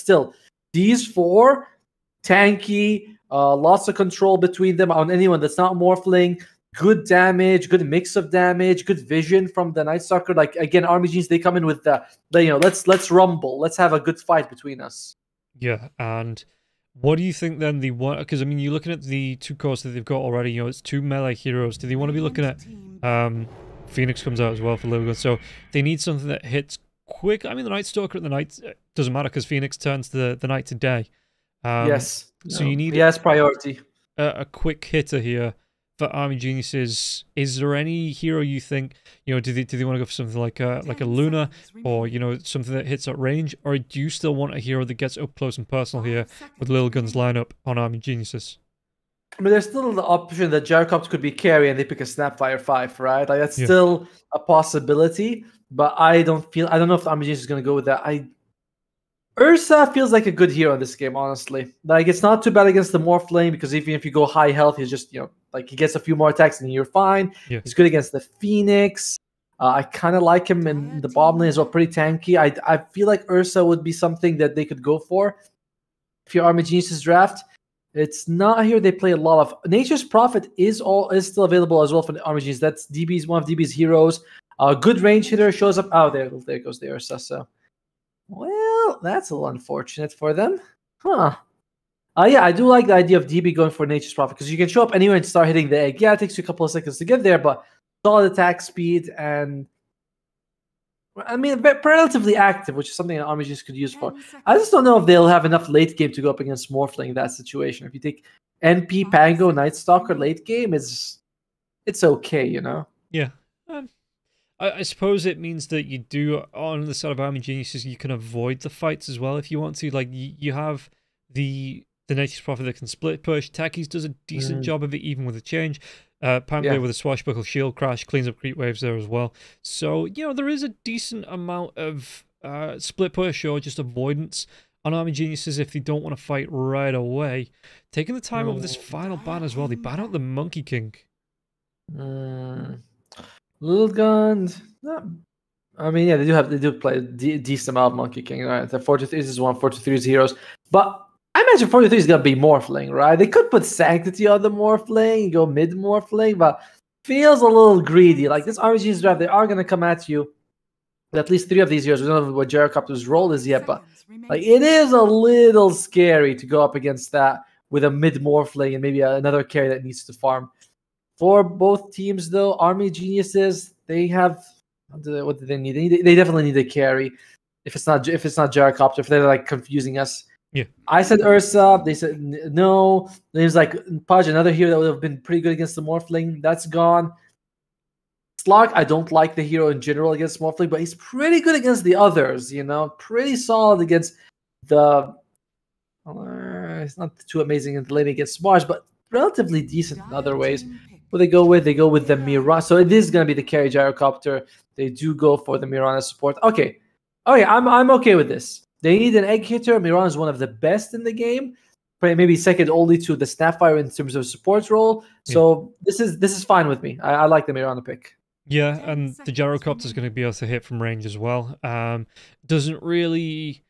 still, these four, tanky, lots of control between them on anyone that's not Morphling, good damage, good mix of damage, good vision from the Night Stalker. Like, again, Army Genius, they come in with the let's rumble. Let's have a good fight between us. Yeah, and what do you think then the one? Because I mean, you're looking at the two cores that they've got already. You know, it's two melee heroes. Do they want to be looking at? Phoenix comes out as well for Lilgun, so they need something that hits quick. I mean, the Night Stalker at the night doesn't matter because Phoenix turns the night to day. Yes. So you need priority. A quick hitter here for Army Geniuses. Is there any hero you think, you know, do they want to go for something like a Luna, or, you know, something that hits at range, or do you still want a hero that gets up close and personal here with Lilgun's lineup on Army Geniuses? I mean, there's still the option that Gyrocopter could be carry and they pick a Snapfire 5, right? Like, that's still a possibility, but I don't know if the Army Genius is going to go with that. Ursa feels like a good hero in this game, honestly. Like, it's not too bad against the Morphling, because even if you go high health, he's just, you know, like, he gets a few more attacks and you're fine. Yeah. He's good against the Phoenix. I kind of like him in the bottom lane as well, pretty tanky. I feel like Ursa would be something that they could go for if your Army Geniuses draft. It's not a hero they play a lot of. Nature's Prophet is still available as well for the Army Genius. That's one of DB's heroes. Good range hitter shows up. Oh, there goes the Ursa. So, well, that's a little unfortunate for them. Huh. Yeah, I do like the idea of DB going for Nature's Prophet, because you can show up anywhere and start hitting the egg. Yeah, it takes you a couple of seconds to get there, but solid attack speed and, I mean, relatively active, which is something an Army Genius could use for. I just don't know if they'll have enough late game to go up against Morphling in that situation. If you take NP, Pango, Night Stalker late game, it's okay, you know? Yeah. I suppose it means that you do, on the side of Army Geniuses, you can avoid the fights as well if you want to. Like, you have the Nature's Prophet that can split push. Takis does a decent job of it, even with a change. Pangolin with a swashbuckle shield crash cleans up creep waves there as well. So, you know, there is a decent amount of split push or just avoidance on Army Geniuses if they don't want to fight right away. Taking the time over this final ban as well, they ban out the Monkey King. Lilgun. I mean, yeah, they do play a decent amount of Monkey King, right? The 43 is one, 43's heroes, but I imagine 43 is gonna be Morphling, right? They could put Sanctity on the Morphling, go mid Morphling, but feels a little greedy. Like, this Army Genius draft, they are gonna come at you with at least 3 of these heroes. We don't know what Gyrocopter's role is yet, but like, it is a little scary to go up against that with a mid Morphling and maybe another carry that needs to farm. For both teams, though, Army Geniuses, they have, what do they need? They definitely need a carry. If it's not Gyrocopter, if they're like confusing us. Yeah. I said Ursa. They said no. There's like Pudge, another hero that would have been pretty good against the Morphling. That's gone. Slark, I don't like the hero in general against Morphling, but he's pretty good against the others, you know? Pretty solid against the... it's not too amazing in the lane against Mars, but relatively decent in other ways. What they go with the Mirana. So it is going to be the carry Gyrocopter. They do go for the Mirana support. Okay, I'm okay with this. They need an egg hitter. Mirana is one of the best in the game, maybe second only to the Snapfire in terms of support role. So this is fine with me. I like the Mirana pick. Yeah, and the Gyrocopter is going to be able to hit from range as well. Doesn't really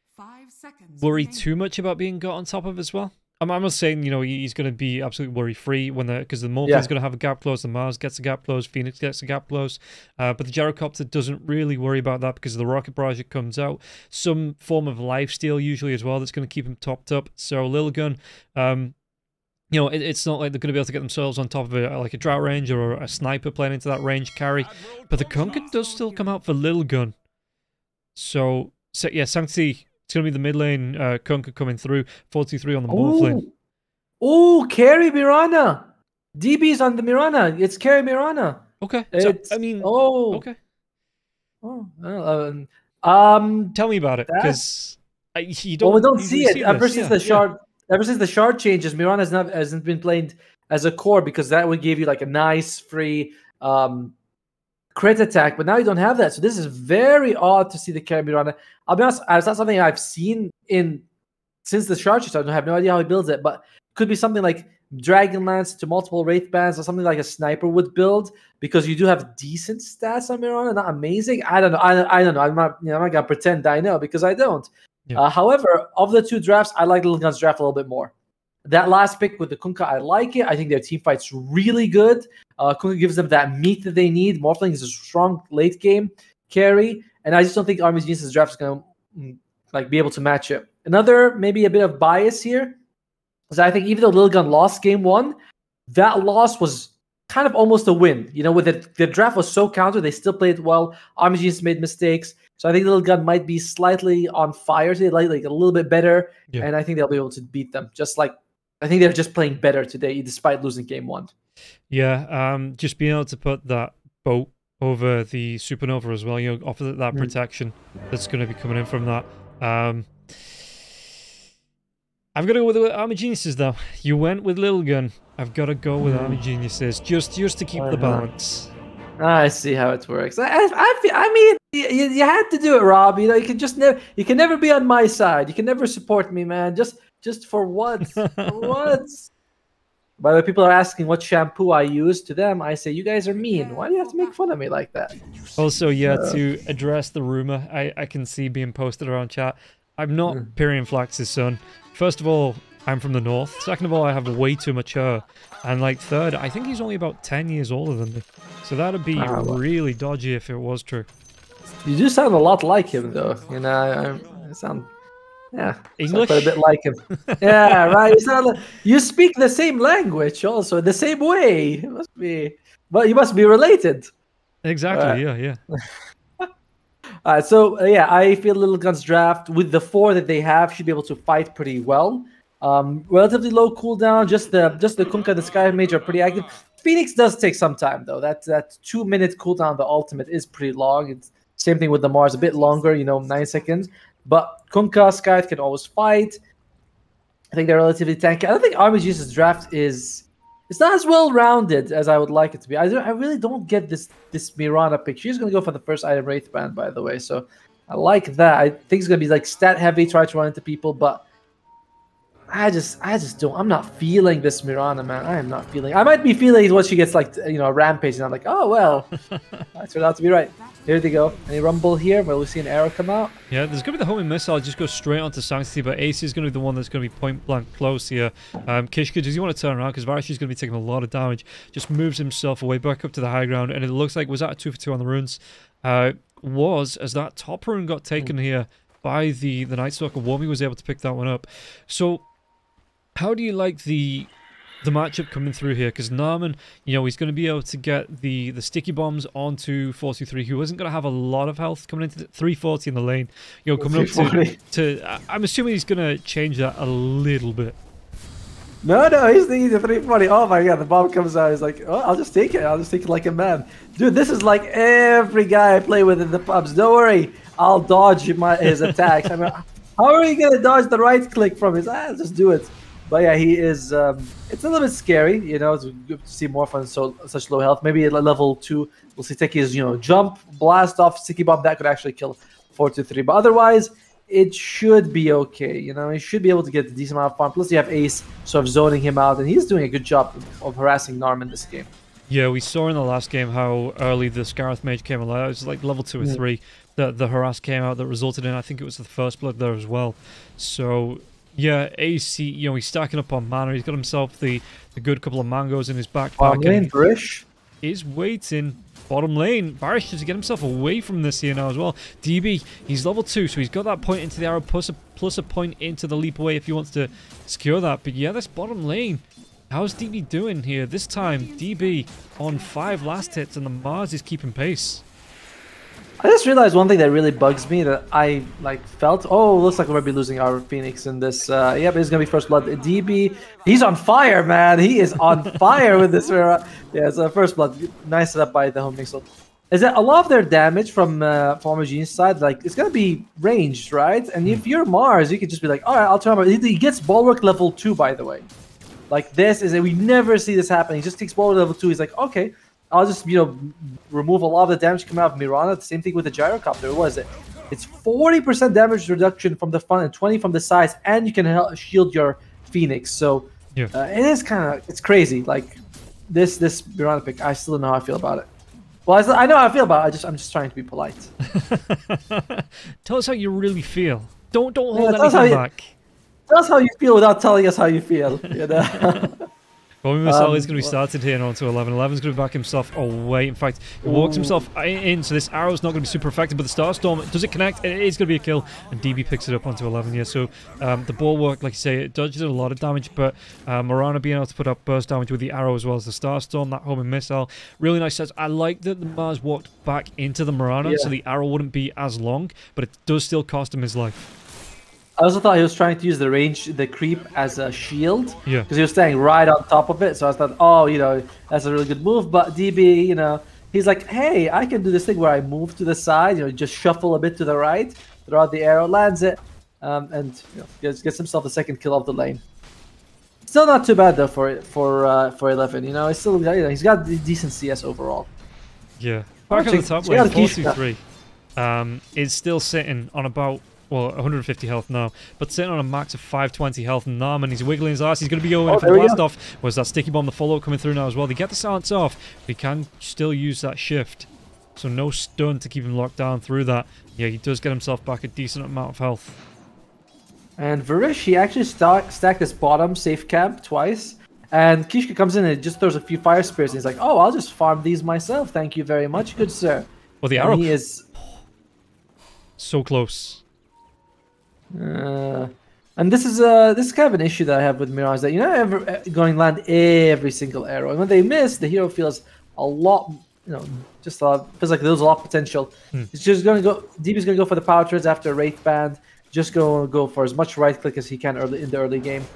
worry too much about being got on top of as well. I'm not saying, you know, he's going to be absolutely worry-free because the Morphin's going to have a gap close, the Mars gets a gap close, Phoenix gets a gap close, but the Gyrocopter doesn't really worry about that because of the Rocket Barrage that comes out. Some form of lifesteal usually as well that's going to keep him topped up. So Lilgun, you know, it's not like they're going to be able to get themselves on top of like a Drought Range or a Sniper playing into that range carry, but the Conquer does still come out for Lilgun. So yeah, Sanctity... It's going to be the mid lane Kunka coming through. 43 on the Morphling. Oh, carry Mirana. DB's on the Mirana. It's carry Mirana. Okay. So, I mean, okay. Oh, tell me about it, because you don't. Well, we don't see it ever since the shard. Ever since the shard changes, Mirana hasn't been played as a core, because that would give you like a nice free crit attack, but now you don't have that. So this is very odd to see the carry Mirana. I'll be honest, it's not something I've seen since the shard change. I have no idea how he builds it, but it could be something like Dragonlance to multiple Wraith Bands, or something like a Sniper would build, because you do have decent stats on Mirana, not amazing. I don't know. I don't know. I'm not gonna pretend I know, because I don't. Yeah. However, of the two drafts, I like Lilgun's draft a little bit more. That last pick with the Kunkka, I like it. I think their team fight's really good. Kunkka gives them that meat that they need. Morphling is a strong late game carry, and I just don't think Army Genius's draft is going to be able to match it. Another maybe a bit of bias here is I think even though Lilgun lost game 1, that loss was kind of almost a win. With the draft was so counter, they still played well. Army Genius made mistakes. So I think Lilgun might be slightly on fire today, like a little bit better. Yeah. And I think they'll be able to beat them. I think they're just playing better today, despite losing game 1. Yeah, just being able to put that boat over the Supernova as well, offer that protection that's going to be coming in from that. I've got to go with the Army Geniuses, though. You went with Lilgun. I've got to go with Army Geniuses, just to keep the balance. I see how it works. I mean, you had to do it, Rob. You can never be on my side. You can never support me, man. Just for once. By the way, people are asking what shampoo I use. To them, I say, you guys are mean. Why do you have to make fun of me like that? Also, to address the rumor I can see being posted around chat, I'm not Pyrian Flax's son. First of all, I'm from the north. Second of all, I have way too much hair. And third, I think he's only about 10 years older than me. So that'd be really dodgy if it was true. You do sound a lot like him, though. I sound... Yeah, English, quite a bit like him. Yeah, right. You speak the same language, also the same way. It must be, but you must be related. Exactly. Yeah. So I feel Lilgun's draft with the 4 that they have should be able to fight pretty well. Relatively low cooldown. Just the Kunkka and the Sky Mage are pretty active. Phoenix does take some time though. That 2-minute cooldown, the ultimate, is pretty long. It's same thing with the Mars, a bit longer. 9 seconds. But Kunkka, Sky can always fight. I think they're relatively tanky. I don't think Army Genius's draft it's not as well-rounded as I would like it to be. I really don't get this Mirana pick. She's going to go for the first item Wraith Band, by the way. So I like that. I think it's going to be stat-heavy, try to run into people. But I just don't. I'm not feeling this Mirana, man. I am not feeling. I might be feeling what she gets a rampage, and I'm like, oh well, that turned out to be right. Here they go. Any rumble here? Will we see an arrow come out? Yeah, there's going to be the homing missile. Just go straight onto Sanctity, but Ace is going to be the one that's going to be point blank close here. Kishka, does he want to turn around? Because Varish is going to be taking a lot of damage. Just moves himself away back up to the high ground, and it looks like was that a 2 for 2 on the runes? As that top rune got taken here by the Night Stalker. Womi was able to pick that one up. So how do you like the matchup coming through here? Because Narman, he's going to be able to get the sticky bombs onto 423, who isn't going to have a lot of health coming into 340 in the lane. Coming up to I'm assuming he's going to change that a little bit. No, he's thinking the 340. Oh my god, the bomb comes out. He's like, oh, I'll just take it. I'll just take it like a man. Dude, this is like every guy I play with in the pubs. Don't worry, I'll dodge his attacks. I mean, how are you going to dodge the right click from his? Just do it. But yeah, he is. It's a little bit scary, It's good to see Morph on such low health. Maybe at level 2, we'll see Teki's, jump, blast off, sticky bomb. That could actually kill 423. But otherwise, it should be okay. He should be able to get a decent amount of farm. Plus, you have Ace sort of zoning him out, and he's doing a good job of harassing Narm in this game. Yeah, we saw in the last game how early the Scarith Mage came alive. It was like level 2 or 3 that the harass came out that resulted in, I think it was the first blood there as well. So yeah, AC, he's stacking up on mana. He's got himself the good couple of mangoes in his backpack. Bottom lane, Barish is waiting. Bottom lane, Barish has to get himself away from this here now as well. DB, he's level 2, so he's got that point into the arrow, plus a point into the leap away if he wants to secure that. But yeah, this bottom lane, how's DB doing here? This time, DB on 5 last hits, and the Mars is keeping pace. I just realized one thing that really bugs me that I felt. Oh, looks like we're gonna be losing our Phoenix in this. Yeah, but it's gonna be first blood. DB, he's on fire, man. He is on fire with this. Yeah, it's first blood. Nice setup by the home mixel. Is that a lot of their damage from Homogeneous side? It's gonna be ranged, right? And if you're Mars, you could just be like, all right, I'll turn him. He gets bulwark level 2, by the way. This is we never see this happen. He just takes bulwark level 2. He's like, okay. I'll just, remove a lot of the damage coming out of Mirana. The same thing with the Gyrocopter. What is it? It's 40% damage reduction from the front and 20 from the sides, and you can shield your Phoenix. So it is it's crazy. This Mirana pick, I still don't know how I feel about it. Well, I know how I feel about it. I'm just trying to be polite. Tell us how you really feel. Don't hold anything back. Tell us how you feel without telling us how you feel. You know? Robbie Missile is going to be started here onto 11. 11's going to back himself away. In fact, he walks himself in, so this arrow's not going to be super effective. But the Starstorm, does it connect? It is going to be a kill, and DB picks it up onto 11 here. So the bulwark, like you say, it dodges a lot of damage, but Mirana being able to put up burst damage with the arrow as well as the Starstorm, that homing missile. Really nice sets. I like that the Mars walked back into the Mirana, so the arrow wouldn't be as long, but it does still cost him his life. I also thought he was trying to use the creep as a shield. Yeah. Because he was staying right on top of it. So I thought, oh, you know, that's a really good move. But DB, you know, he's like, hey, I can do this thing where I move to the side, you know, just shuffle a bit to the right, throw out the arrow, lands it, and you know, gets himself the second kill of the lane. Still not too bad though for 11. You know, he's still, you know, he's got decent CS overall. Yeah. Back on the top lane, 4-2-3 is still sitting on about, well, 150 health now, but sitting on a max of 520 health now, and he's wiggling his ass. He's going to be going for the blast off. Was that sticky bomb, the follow-up coming through now as well? They get the silence off, but he can still use that shift. So no stun to keep him locked down through that. Yeah, he does get himself back a decent amount of health. And Varish, he actually stacked this bottom safe camp twice. And Kishka comes in and just throws a few fire spears. And he's like, oh, I'll just farm these myself. Thank you very much, good sir. Well, the arrow. And he is so close. And this is kind of an issue that I have with Mirage, that you're not ever going to land every single arrow, and when they miss, the hero feels a lot, you know, just feels like there's a lot of potential. It's just going to go. DB's going to go for the power treads after a Wraith Band. Just go for as much right click as he can early in the early game.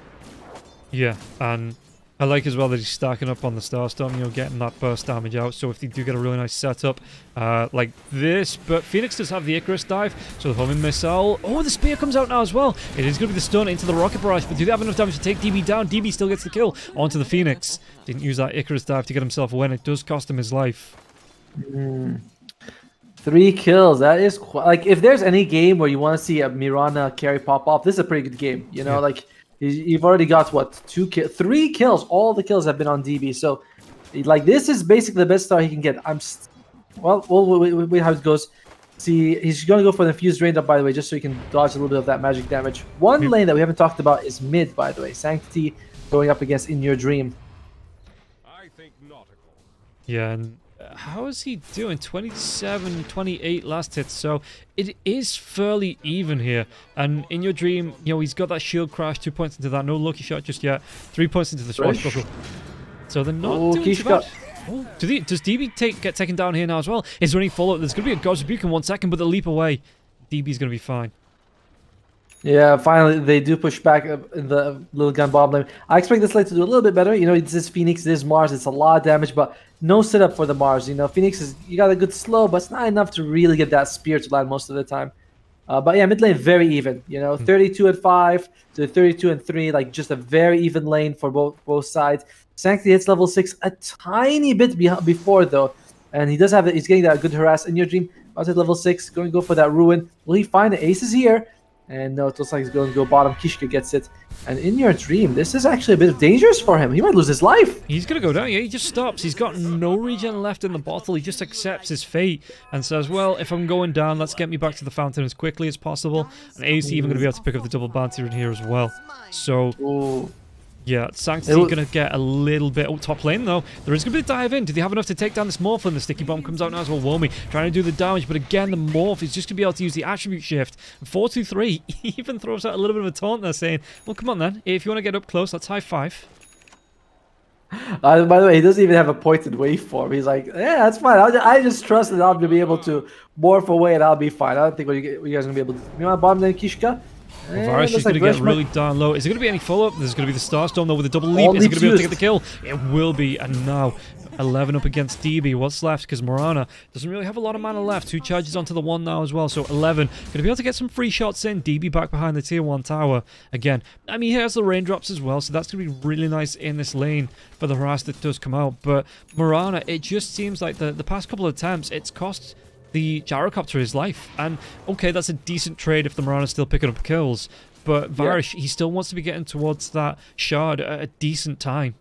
Yeah, and I like as well that he's stacking up on the Starstorm, you know, getting that burst damage out. So if they do get a really nice setup like this, but Phoenix does have the Icarus dive, so the homing missile. Oh, the spear comes out now as well. It is going to be the stun into the rocket barrage, but do they have enough damage to take DB down? DB still gets the kill onto the Phoenix. Didn't use that Icarus dive to get himself away, and it does cost him his life. 3 kills. That is like, if there's any game where you want to see a Mirana carry pop off, this is a pretty good game. You know, like. You've already got, what, 3 kills. All the kills have been on DB. So, like, this is basically the best start he can get. Well, we'll wait how it goes. See, he's going to go for the Fused Raindrop, by the way, just so he can dodge a little bit of that magic damage. One lane that we haven't talked about is mid, by the way. Sanctity going up against In Your Dream. I think nautical. Yeah, and how is he doing? 27, 28 last hit, so it is fairly even here. And In Your Dream, you know, he's got that shield crash, 2 points into that, no lucky shot just yet, 3 points into the swashbuckle. So they're not doing too bad. Oh, does DB get taken down here now as well? He's running follow-up. There's going to be a God's Rebuke in 1 second, but the leap away. DB's going to be fine. Yeah, finally they do push back in the Lilgun bottom lane. I expect this lane to do a little bit better. You know, it's this Phoenix, this Mars. It's a lot of damage, but no setup for the Mars. You know, Phoenix you got a good slow, but it's not enough to really get that spear to land most of the time. But yeah, mid lane very even. You know, 32 and 5 to 32 and 3, like just a very even lane for both sides. Sanctity hits level 6 a tiny bit before though, and he does have he's getting that good harass. In Your Dream, about at level 6, going to go for that ruin. Will he find the aces here? And no, it looks like he's going to go bottom. Kishka gets it. And In Your Dream, this is actually a bit dangerous for him. He might lose his life. He's going to go down. Yeah, he just stops. He's got no regen left in the bottle. He just accepts his fate and says, well, if I'm going down, let's get me back to the fountain as quickly as possible. And AC even going to be able to pick up the double bounty in here as well. So, yeah, Sanctity going to get a little bit... Oh, top lane, though. There is going to be a dive in. Do they have enough to take down this Morph? And the sticky bomb comes out now as well. Womi trying to do the damage, but again, the Morph is just going to be able to use the attribute shift. 4-2-3 even throws out a little bit of a taunt there, saying, well, come on then. If you want to get up close, let's high five. By the way, he doesn't even have a pointed waveform. He's like, yeah, that's fine. I just trust that I'll be able to morph away and I'll be fine. I don't think you guys are going to be able to... You want bottom lane, Kishka? Well, Varish is going to get really down low. Is it going to be any follow-up? There's going to be the Starstorm, though, with a double leap. Is he going to be able to get the kill? It will be. And now, 11 up against DB. What's left? Because Mirana doesn't really have a lot of mana left. 2 charges onto the 1 now as well. So 11 going to be able to get some free shots in. DB back behind the tier 1 tower. Again, I mean, he has the raindrops as well. So that's going to be really nice in this lane for the harass that does come out. But Mirana, it just seems like the past couple of attempts, it's cost the Gyrocopter his life. And, okay, that's a decent trade if the Mirana's still picking up kills. But Varish, he still wants to be getting towards that shard at a decent time.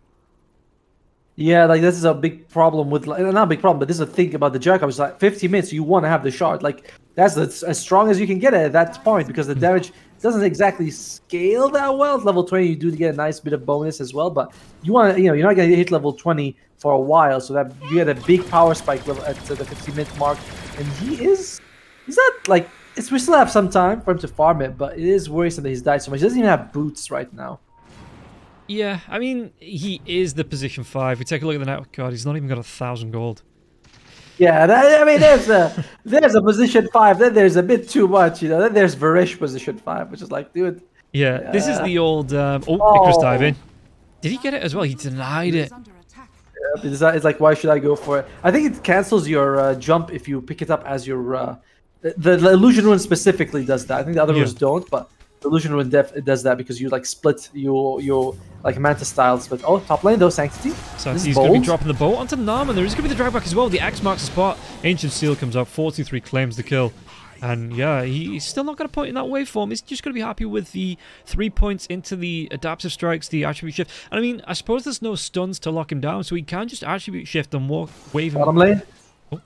Yeah, like this is a big problem with, not a big problem, but this is a thing about the Gyrocopter. It's like 50 minutes, you want to have the shard. Like that's as strong as you can get at that point, because the damage doesn't exactly scale that well. At level 20, you do get a nice bit of bonus as well, but you want to, you're not going to hit level 20 for a while, so that you get a big power spike level at the 50-minute mark, and he's not like, we still have some time for him to farm it, but it is worrisome that he's died so much. He doesn't even have boots right now. Yeah, I mean, he is the position 5. We take a look at the net. God, he's not even got 1,000 gold. Yeah, I mean, there's a position 5. Then there's a bit too much, you know. Then there's Varish position 5, which is like, dude. Yeah, this is the old. Icarus dive in. Did he get it as well? He denied it. Yeah, it's like, why should I go for it? I think it cancels your jump if you pick it up as your. The illusion rune specifically does that. I think the other runes don't, but the illusion rune it does that because you like split your like Manta style split. Oh, top lane though, Sanctity. Sanctity's going to be dropping the bolt onto Narman. There is going to be the drag back as well. The X marks the spot. Ancient Seal comes up. 43 claims the kill. And yeah, he's still not going to point in that waveform. He's just going to be happy with the 3 points into the adaptive strikes, the attribute shift. And I mean, I suppose there's no stuns to lock him down, so he can just attribute shift and wave him. Bottom lane. Oh.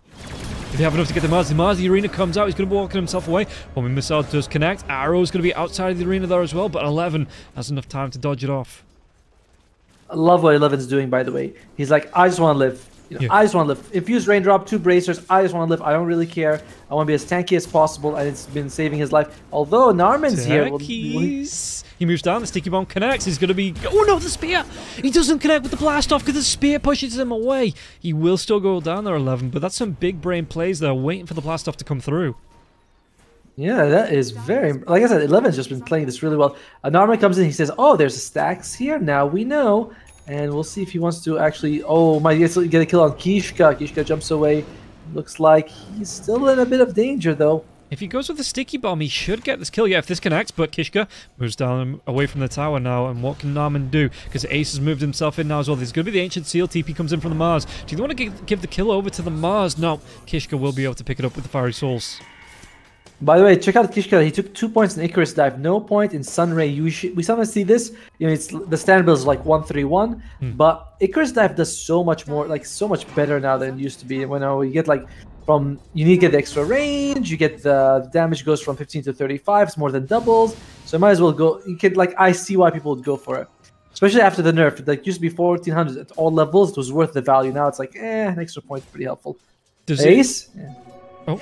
If they have enough to get the Mars, the arena comes out. He's going to be walking himself away. Homing missile does connect. Arrow's going to be outside of the arena there as well, but 11 has enough time to dodge it off. I love what 11's doing, by the way. He's like, I just want to live. You know, I just want to live. Infused Raindrop, 2 bracers. I just want to live. I don't really care. I want to be as tanky as possible, and it's been saving his life. Although Narman's here. He moves down. The sticky bomb connects. He's going to be. Oh no, the spear! He doesn't connect with the blast off because the spear pushes him away. He will still go down there, 11, but that's some big brain plays there, waiting for the blast off to come through. Yeah, that is very. Like I said, 11's just been playing this really well. Narman comes in. He says, "Oh, there's stacks here. Now we know." And we'll see if he wants to actually... Oh, might get a kill on Kishka. Kishka jumps away. Looks like he's still in a bit of danger, though. If he goes with the sticky bomb, he should get this kill. Yeah, if this connects, but Kishka moves down away from the tower now. And what can Narman do? Because Ace has moved himself in now as well. There's going to be the Ancient Seal. TP comes in from the Mars. Do you want to give the kill over to the Mars? No. Kishka will be able to pick it up with the Fiery Souls. By the way, check out Kishka. He took 2 points in Icarus Dive, no point in Sunray. We sometimes see this. You know, it's the standard build is like 1-3-1, but Icarus Dive does so much more, like so much better now than it used to be. When you get like you need to get the extra range. You get the damage goes from 15 to 35. It's more than doubles. So might as well go. You can I see why people would go for it, especially after the nerf. Like used to be 1400 at all levels. It was worth the value. Now it's like an extra point is pretty helpful. Ace. Oh.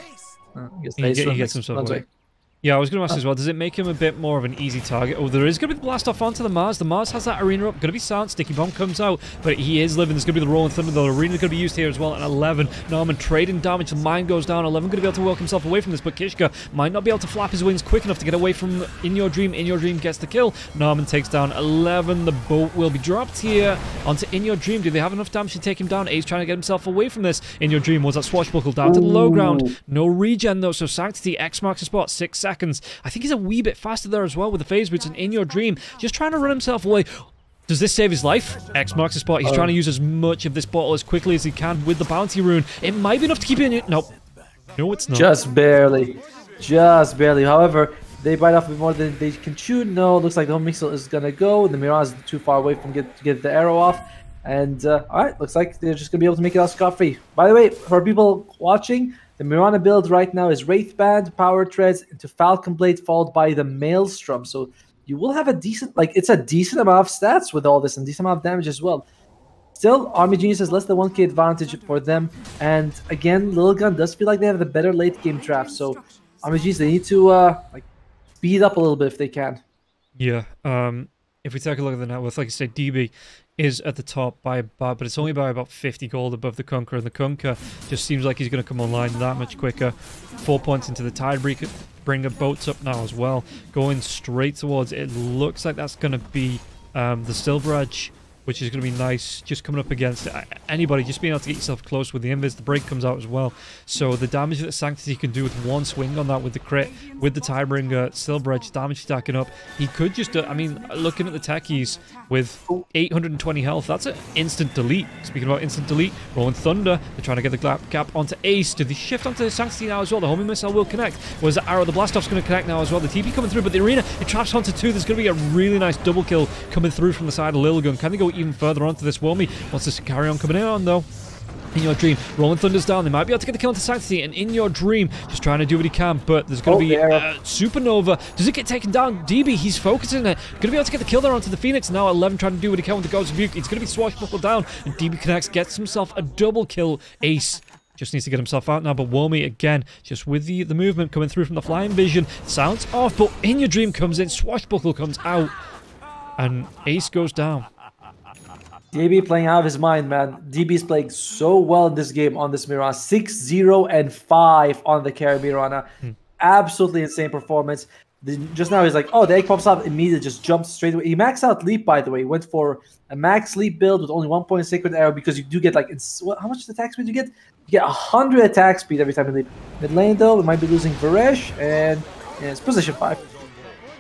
He gets himself away. Yeah, I was going to ask as well, does it make him a bit more of an easy target? Oh, there is going to be the blast off onto the Mars. The Mars has that arena up. Going to be silent. Sticky bomb comes out, but he is living. There's going to be the Rolling Thunder. The arena's going to be used here as well. And 11. Narman trading damage. The mine goes down. 11 going to be able to work himself away from this, but Kishka might not be able to flap his wings quick enough to get away from In Your Dream. In Your Dream gets the kill. Narman takes down 11. The boat will be dropped here onto In Your Dream. Do they have enough damage to take him down? Ace trying to get himself away from this. In Your Dream was that swashbuckle down to the low ground. No regen though, so Sanctity X marks the spot. 6 seconds. I think he's a wee bit faster there as well with the phase boots, and In Your Dream just trying to run himself away. Does this save his life? X marks the spot. He's trying to use as much of this bottle as quickly as he can with the bounty rune. It might be enough to keep it in. Nope. No, it's not. Just barely. Just barely. However, they bite off a bit more than they can chew. No, looks like the home missile is going to go. The Mirage is too far away from to get the arrow off. And, alright, looks like they're just going to be able to make it out scot-free. By the way, for people watching, the Mirana build right now is Wraith Band, Power Treads, into Falcon Blade, followed by the Maelstrom. So you will have a decent, it's a decent amount of stats with all this and decent amount of damage as well. Still, Army Genius has less than 1k advantage for them. And again, Lilgun does feel like they have the better late game draft. So Army Genius, they need to speed up a little bit if they can. Yeah. If we take a look at the net worth, like I said, DB is at the top by about, but it's only by about 50 gold above the Conqueror, and the Conqueror just seems like he's going to come online that much quicker. 4 points into the Tidebreaker, bring the boats up now as well, going straight towards it. Looks like that's going to be the Silver Edge, which is going to be nice, just coming up against anybody, just being able to get yourself close with the invis. The break comes out as well, so the damage that Sanctity can do with one swing on that with the crit, with the Tidebringer, Silver Edge damage stacking up, he could just, I mean, looking at the techies with 820 health, that's an instant delete. Speaking about instant delete, Rolling Thunder, they're trying to get the gap onto Ace. Do they shift onto Sanctity now as well? The homing missile will connect. Whereas the arrow, the blast off's going to connect now as well. The TP coming through, but the arena, it traps onto 2. There's going to be a really nice double kill coming through from the side of Lilgun. Can they go even further onto this? Wilmy wants to carry on coming in on though. In Your Dream, Rolling Thunder's down. They might be able to get the kill into Sanctity, and In Your Dream, just trying to do what he can, but there's going to be Supernova. Does it get taken down? DB, he's focusing it. Going to be able to get the kill there onto the Phoenix. Now 11 trying to do what he can with the Ghost Rebuke. He's going to be swashbuckled down, and DB connects, gets himself a double kill. Ace just needs to get himself out now, but Womi, again, just with the movement coming through from the Flying Vision. Sounds off, but In Your Dream comes in, Swashbuckle comes out, and Ace goes down. DB playing out of his mind, man. DB's playing so well in this game on this Mirana. 6-0 and 5 on the carry Mirana. Absolutely insane performance. Just now he's like, oh, the egg pops up, immediately just jumps straight away. He maxed out leap, by the way. He went for a max leap build with only 1 point Sacred Arrow because you do get like, how much attack speed do you get? You get 100 attack speed every time you leap. Mid lane though, we might be losing Varesh, and it's position 5.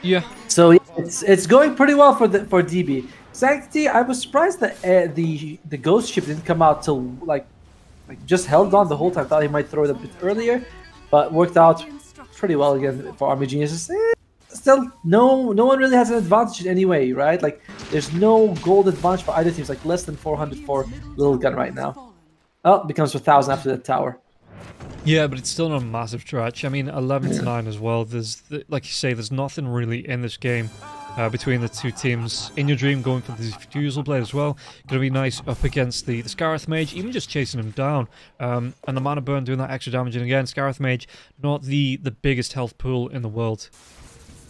Yeah. So it's going pretty well for DB. Sanctity, I was surprised that the ghost ship didn't come out till like just held on the whole time. Thought he might throw it a bit earlier, but worked out pretty well again for Army Geniuses. Still, no one really has an advantage anyway, right? Like there's no gold advantage for either teams. Like less than 400 for Lilgun right now. Oh, it becomes 1,000 after the tower. Yeah, but it's still not a massive stretch. I mean, 11 to 9 as well. There's, like you say, there's nothing really in this game between the two teams. In Your Dream going for the Fusel Blade as well. Going to be nice up against the Scarith Mage, even just chasing him down. And the Mana Burn doing that extra damage. And again, Scarith Mage, not the biggest health pool in the world.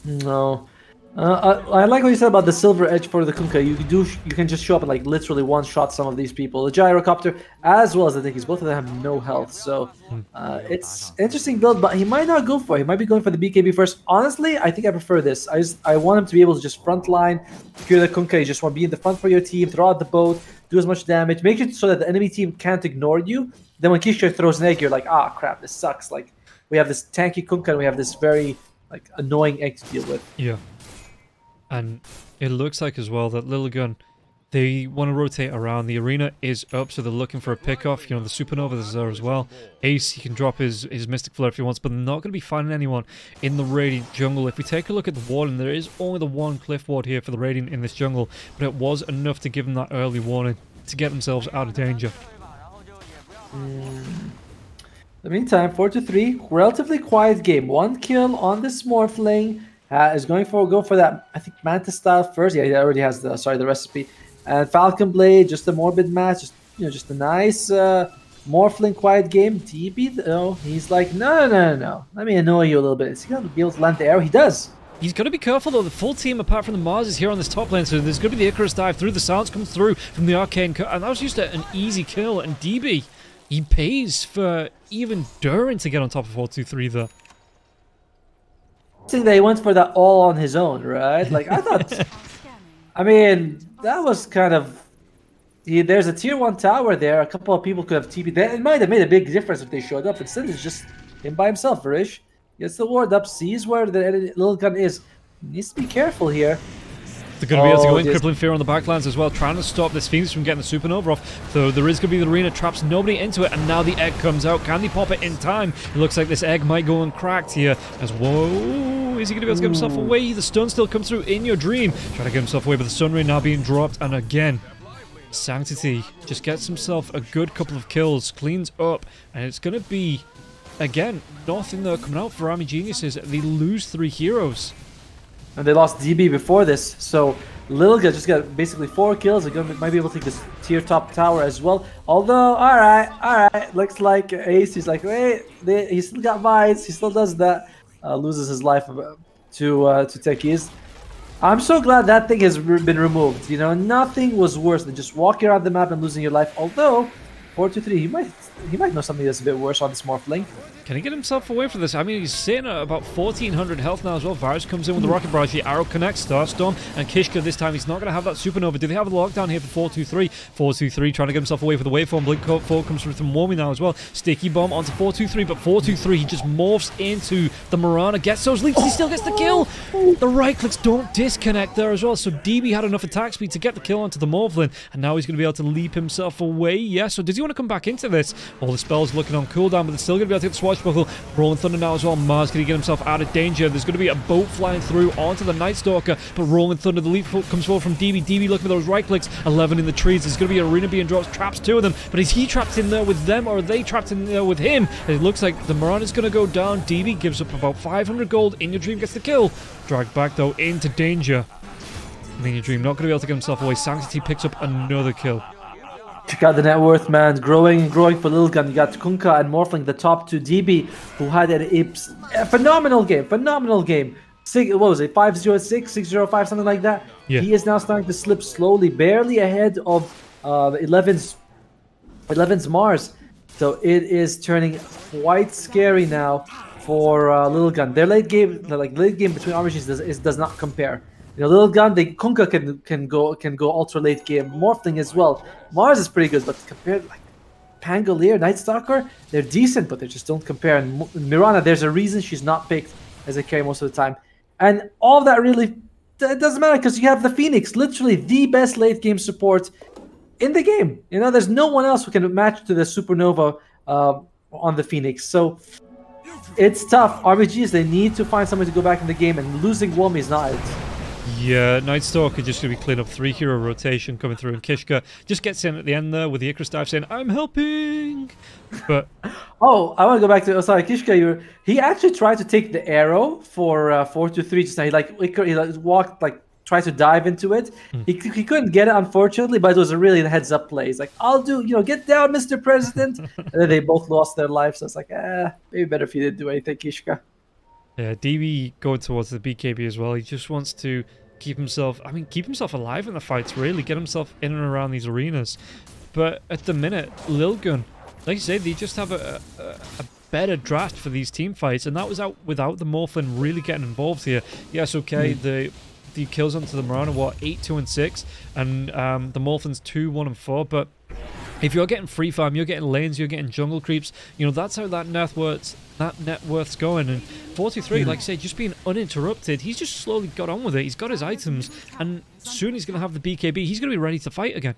No. I like what you said about the silver edge for the Kunkka. You can just show up and like literally one-shot some of these people. The Gyrocopter as well as the Dickies, both of them have no health, so it's interesting build, but he might not go for it. He might be going for the BKB first. Honestly, I think I prefer this. I want him to be able to just frontline, secure the Kunkka. You just want to be in the front for your team, throw out the boat, do as much damage, make it so that the enemy team can't ignore you. Then when Kishka throws an egg, you're like, ah, crap, this sucks. Like we have this tanky Kunkka and we have this very like annoying egg to deal with. Yeah. And it looks like as well that Lilgun, they want to rotate around. The arena is up, so they're looking for a pick-off. You know, the Supernova is there as well. Ace, he can drop his Mystic Flare if he wants, but they're not going to be finding anyone in the Radiant jungle. If we take a look at the warning, there is only the one Cliff Ward here for the Radiant in this jungle, but it was enough to give them that early warning to get themselves out of danger. In the meantime, 4-3, relatively quiet game. 1 kill on this Morphling. Is going for go for that, I think, Mantis style first. Yeah, he already has the recipe. And Falcon Blade, just a morbid match, just a nice Morphling quiet game. DB though, he's like, no. Let me annoy you a little bit. Is he gonna be able to land the arrow? He does. He's got to be careful though. The full team, apart from the Mars, is here on this top lane, so there's going to be the Icarus dive through. The silence comes through from the Arcane Cut, and that was just an easy kill. And DB, he pays for even daring to get on top of 4-2-3 there. That he went for that all on his own, right? Like I thought. I mean, that was kind of. There's a tier 1 tower there. A couple of people could have TP'd. It might have made a big difference if they showed up. Instead, it's just him by himself. Varish gets the ward up, sees where the Lilgun is. Needs to be careful here. They're going to be able to go in, Crippling Fear on the backlines as well, trying to stop this Phoenix from getting the Supernova off. So there is going to be the arena, traps nobody into it, and now the egg comes out. Can they pop it in time? It looks like this egg might go uncracked here. As whoa, is he going to be able to get himself away? The stun still comes through. In Your Dream, trying to get himself away, but the Sun Ray now being dropped, and again, Sanctity just gets himself a good couple of kills, cleans up, and it's going to be, again, nothing there coming out for Army Geniuses. They lose 3 heroes. And they lost DB before this, so Lilgun just got basically 4 kills. They might be able to take this tier top tower as well. Although, all right, looks like Ace. He's like, wait, he still got mines. He still does that. Loses his life to Techies. I'm so glad that thing has been removed. You know, nothing was worse than just walking around the map and losing your life. Although 4-3, he might know something that's a bit worse on this Morphling. Can he get himself away from this? I mean, he's sitting at about 1,400 health now as well. Varus comes in with the Rocket Barrage. The arrow connects. Starstorm and Kishka this time. He's not going to have that Supernova. Do they have a lockdown here for 4-2-3? 4-2-3 trying to get himself away for the waveform. Blink 4 comes through from Womi now as well. Sticky Bomb onto 4-2-3, but 4-2-3, he just morphs into the Mirana. Gets those leaps. He still gets the kill. The right clicks don't disconnect there as well. So DB had enough attack speed to get the kill onto the Morphling, and now he's going to be able to leap himself away. Yeah, so does he you want to come back into this? All the spells looking on cooldown, but they're still going to be able to get the Swashbuckle. Rolling Thunder now as well. Mars going to get himself out of danger. There's going to be a boat flying through onto the Night Stalker, but Rolling Thunder, the leap comes forward from DB. DB looking for those right clicks. 11 in the trees. There's going to be Arena being dropped. Traps 2 of them, but is he trapped in there with them, or are they trapped in there with him? It looks like the Mirana's going to go down. DB gives up about 500 gold. In Your Dream gets the kill. Dragged back, though, into danger. In Your Dream not going to be able to get himself away. Sanctity picks up another kill. Check out the net worth, man. Growing and growing for Lilgun. You got Kunkka and Morphling, the top 2. DB, who had a phenomenal game. Phenomenal game. What was it? 506, 605, something like that. Yeah. He is now starting to slip slowly, barely ahead of 11's Mars. So it is turning quite scary now for Lilgun. Their late game between RMGs does not compare. You know, Lilgun, Kunkka can go ultra late game. Morphling as well. Mars is pretty good, but compared like Pangolier, Night Stalker, they're decent, but they just don't compare. And Mirana, there's a reason she's not picked as a carry most of the time. And all of that really, it doesn't matter because you have the Phoenix, literally the best late game support in the game. You know, there's no one else who can match to the Supernova on the Phoenix. So it's tough. RBGs, they need to find someone to go back in the game, and losing Womi is not it. Yeah, Night Stalker just going to be cleaning up 3 hero rotation coming through, and Kishka just gets in at the end there with the Icarus dive saying, I'm helping! But... oh, I want to go back to... Oh, sorry, Kishka, he actually tried to take the arrow for 4-3 just now. He walked, tried to dive into it. He couldn't get it, unfortunately, but it was a really heads-up play. He's like, I'll do, get down, Mr. President! And then they both lost their lives, so it's like, maybe better if you didn't do anything, Kishka. Yeah, DB going towards the BKB as well. He just wants to keep himself alive in the fights, really. Get himself in and around these arenas. But at the minute, Lilgun, like you said, they just have a better draft for these team fights. And that was out without the Morphlin really getting involved here. Yes, okay, the kills onto the Mirana, what, 8, 2, and 6. And the Morphlin's 2, 1, and 4. But if you're getting free farm, you're getting lanes, you're getting jungle creeps, that's how that net worth's going. And 43, like I said, just being uninterrupted, he's just slowly got on with it. He's got his items, and soon he's going to have the BKB. He's going to be ready to fight again.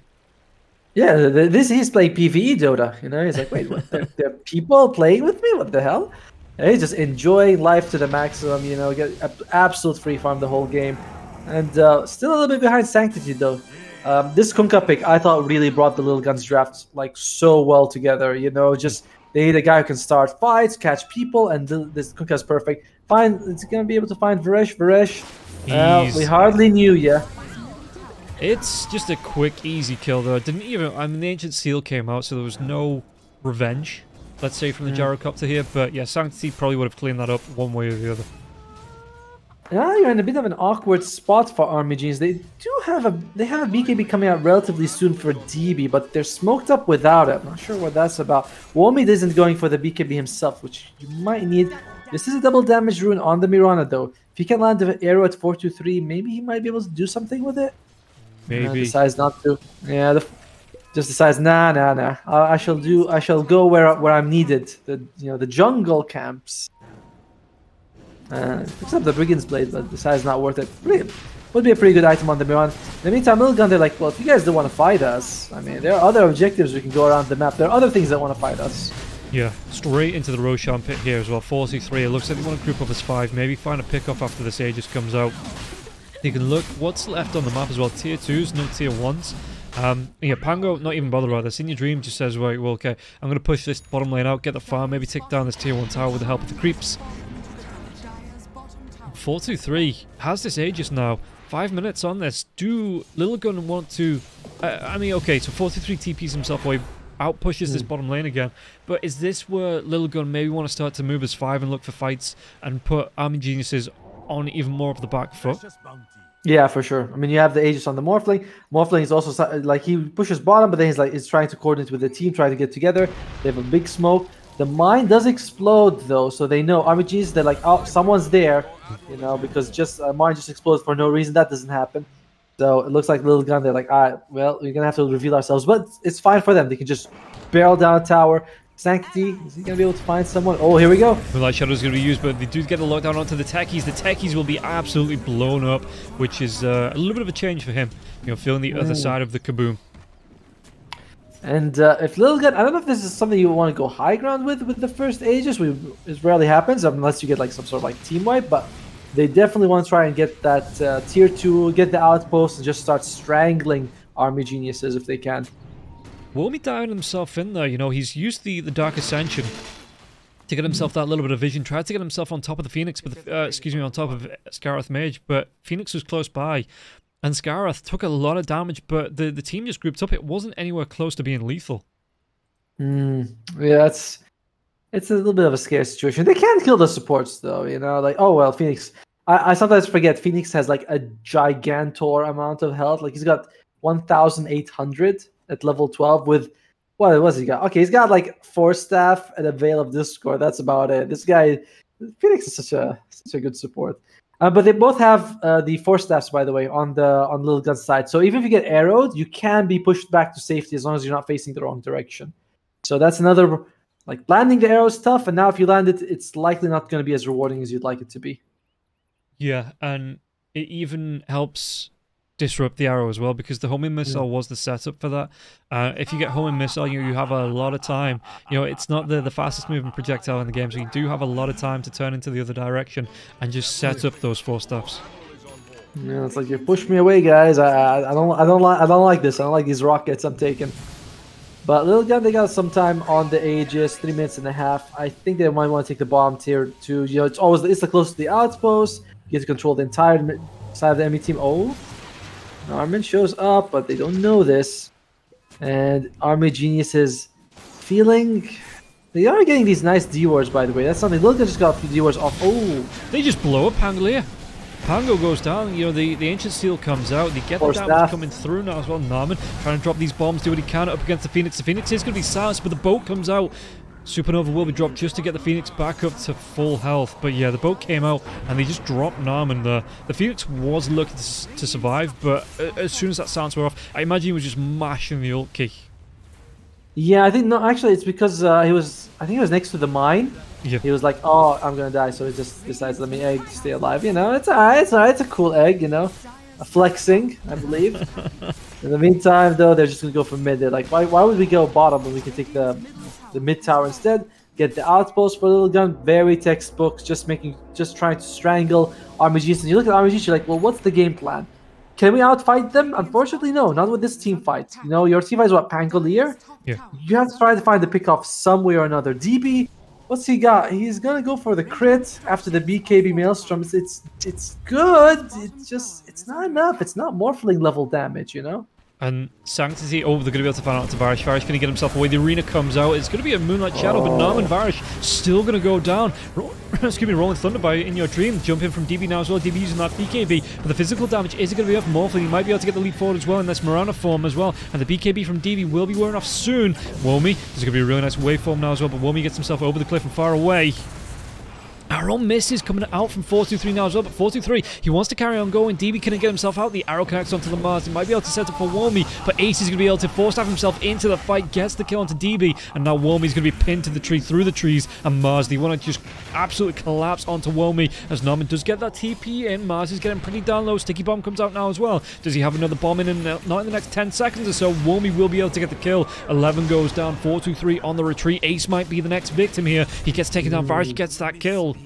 Yeah, he's playing PvE Dota. He's like, wait, what? There are people playing with me? What the hell? And he's just enjoying life to the maximum. Get absolute free farm the whole game, and still a little bit behind Sanctity though. This Kunkka pick, I thought, really brought the Lilgun's draft so well together. Just they need a guy who can start fights, catch people, and this Kunkka's perfect. It's gonna be able to find Varesh. We hardly knew ya. It's just a quick, easy kill though. The Ancient Seal came out, so there was no revenge, let's say, from the Gyrocopter here. But yeah, Sanctity probably would have cleaned that up one way or the other. Yeah, you're in a bit of an awkward spot for RMGs. They have a BKB coming out relatively soon for DB, but they're smoked up without it. I'm not sure what that's about. Womid isn't going for the BKB himself, which you might need. This is a double damage rune on the Mirana, though. If he can land an arrow at 4-2-3, maybe he might be able to do something with it. Maybe. Decides not to. Yeah, just decides, nah. I shall go where I'm needed. The jungle camps. Picks up the Brigand's Blade, but decides not worth it. Would be a pretty good item on the Miran. In the meantime, Lilgun, they're like, well, if you guys don't want to fight us, I mean, there are other objectives we can go around the map. There are other things that want to fight us. Yeah, straight into the Roshan pit here as well. 43. It looks like they want to group up as 5. Maybe find a pick-off after this Aegis comes out. You can look what's left on the map as well. Tier 2s, no Tier 1s. Yeah, Pango, not even bothered about this. In Your Dream just says, right, well, okay, I'm going to push this bottom lane out, get the farm, maybe take down this Tier 1 tower with the help of the creeps. 423 has this Aegis now. 5 minutes on this. Do Lilgun want to... I mean, okay, so 43 TPs himself away, out-pushes this bottom lane again. But is this where Lilgun maybe want to start to move as 5 and look for fights and put Army Geniuses on even more of the back foot? Yeah, for sure. I mean, you have the Aegis on the Morphling. Morphling is also, like, he pushes bottom, but then he's trying to coordinate with the team, trying to get together. They have a big smoke. The mine does explode, though, so they know. RMGs, they're like, oh, someone's there, because just mine just explodes for no reason. That doesn't happen. So it looks like Lilgun, they're like, all right, well, we're going to have to reveal ourselves. But it's fine for them. They can just barrel down a tower. Sanctity, is he going to be able to find someone? Oh, here we go. Moonlight Shadow is going to be used, but they do get the lockdown onto the techies. The techies will be absolutely blown up, which is a little bit of a change for him. Feeling the other side of the kaboom. And if Lilgun, I don't know if this is something you want to go high ground with the first Aegis. It rarely happens unless you get like some sort of like team wipe, but they definitely want to try and get that tier 2, get the outpost, and just start strangling army geniuses if they can. Womey diving himself in there, you know, he's used the Dark Ascension to get himself that little bit of vision, tried to get himself on top of the Phoenix, but on top of Scarrath Mage, but Phoenix was close by. And Scarrath took a lot of damage, but the team just grouped up. It wasn't anywhere close to being lethal. Yeah, it's a little bit of a scary situation. They can kill the supports, though, you know? Like, oh, well, Phoenix... I sometimes forget Phoenix has, like, a gigantor amount of health. Like, he's got 1,800 at level 12 with... What was he got? Okay, he's got, like, 4 staff and a Veil of Discord. That's about it. This guy... Phoenix is such a good support. But they both have the 4 staffs, by the way, on Lilgun's side. So even if you get arrowed, you can be pushed back to safety as long as you're not facing the wrong direction. So that's another, like, landing the arrow is tough, and now if you land it, it's likely not going to be as rewarding as you'd like it to be. Yeah, and it even helps disrupt the arrow as well, because the homing missile was the setup for that. If you get homing missile, you have a lot of time. You know, it's not the fastest moving projectile in the game, so you do have a lot of time to turn into the other direction and just set up those 4 staffs. Yeah, it's like you push me away, guys. I don't like this. I don't like these rockets I'm taking. But Lilgun, they got some time on the Aegis, 3 minutes and a half. I think they might want to take the bomb tier 2. You know, it's the closest to the outpost. You get to control the entire side of the enemy team. Oh. Armin shows up, but they don't know this. And Army Geniuses feeling... They are getting these nice D-wards, by the way. That's something. Look, they just got a few D-wards off. Oh! They just blow up Pangolier. Pango goes down. You know, the Ancient Steel comes out. They get the damage coming through now as well. Narman trying to drop these bombs, do what he can up against the Phoenix. The Phoenix is going to be silenced, but the boat comes out. Supernova will be dropped just to get the Phoenix back up to full health. But yeah, the boat came out and they just dropped Narman there. The Phoenix was looking to survive, but as soon as that silence wore off, I imagine he was just mashing the ult key. Yeah, I think, no, actually it's because I think he was next to the mine. Yeah. He was like, oh, I'm gonna die, so he just decides, let me egg to stay alive. You know, it's alright, it's a cool egg, you know. A flexing, I believe. In the meantime, though, they're just gonna go for mid. They're like, why would we go bottom when we can take the mid tower instead? Get the outpost for Lilgun, very textbooks, just trying to strangle RMGs. And you look at RMGs, you're like, well, what's the game plan? Can we outfight them? Unfortunately, no, not with this team fight. You know, your team fight is what, Pangolier? Yeah. You have to try to find the pick off some way or another. DB, what's he got? He's gonna go for the crit after the BKB Maelstrom. It's good. It's not enough. It's not Morphling level damage, you know? And Sanctity, oh, they're going to be able to find out to Varish. Varish going to get himself away. The arena comes out. It's going to be a Moonlight Shadow, but Narman Varish still going to go down. Excuse me, Rolling Thunder by In Your Dream. Jump in from DB now as well. DB using that BKB, but the physical damage isn't going to be enough. Morphling, he might be able to get the leap forward as well in this Mirana form as well. And the BKB from DB will be wearing off soon. Womey, this is going to be a really nice waveform now as well, but Womey gets himself over the cliff and far away. Arrow misses coming out from 423 now as well, but 423, he wants to carry on going. DB couldn't get himself out. The arrow connects onto the Mars. He might be able to set up for Womey, but Ace is going to be able to force himself into the fight, gets the kill onto DB, and now Womey's going to be pinned to the tree through the trees, and Mars, they want to just absolutely collapse onto Womey as Norman does get that TP in. Mars is getting pretty down low. Sticky Bomb comes out now as well. Does he have another bomb in? Not in the next 10 seconds or so. Womey will be able to get the kill. 11 goes down, 423 on the retreat. Ace might be the next victim here. He gets taken down. Varish gets that kill.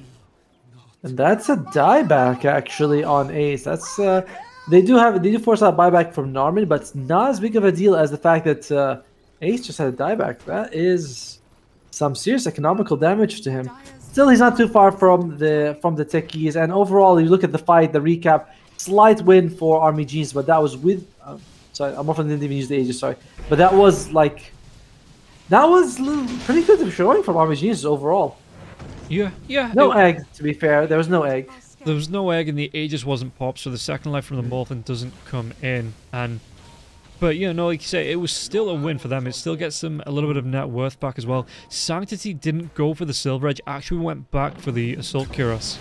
And that's a dieback actually on Ace. That's they do force out buyback from Narman, but it's not as big of a deal as the fact that Ace just had a dieback. That is some serious economical damage to him. Still, he's not too far from the techies, and overall, you look at the fight, the recap, slight win for Army G's, but that was with sorry, I'm often didn't even use the Aegis, sorry, but that was pretty good showing from Army G's overall. Yeah. No egg, to be fair. There was no egg. There was no egg, and the Aegis wasn't popped, so the second life from the Morphin doesn't come in. But, you know, like you say, it was still a win for them. It still gets them a little bit of net worth back as well. Sanctity didn't go for the Silver Edge, actually went back for the Assault Cuirass.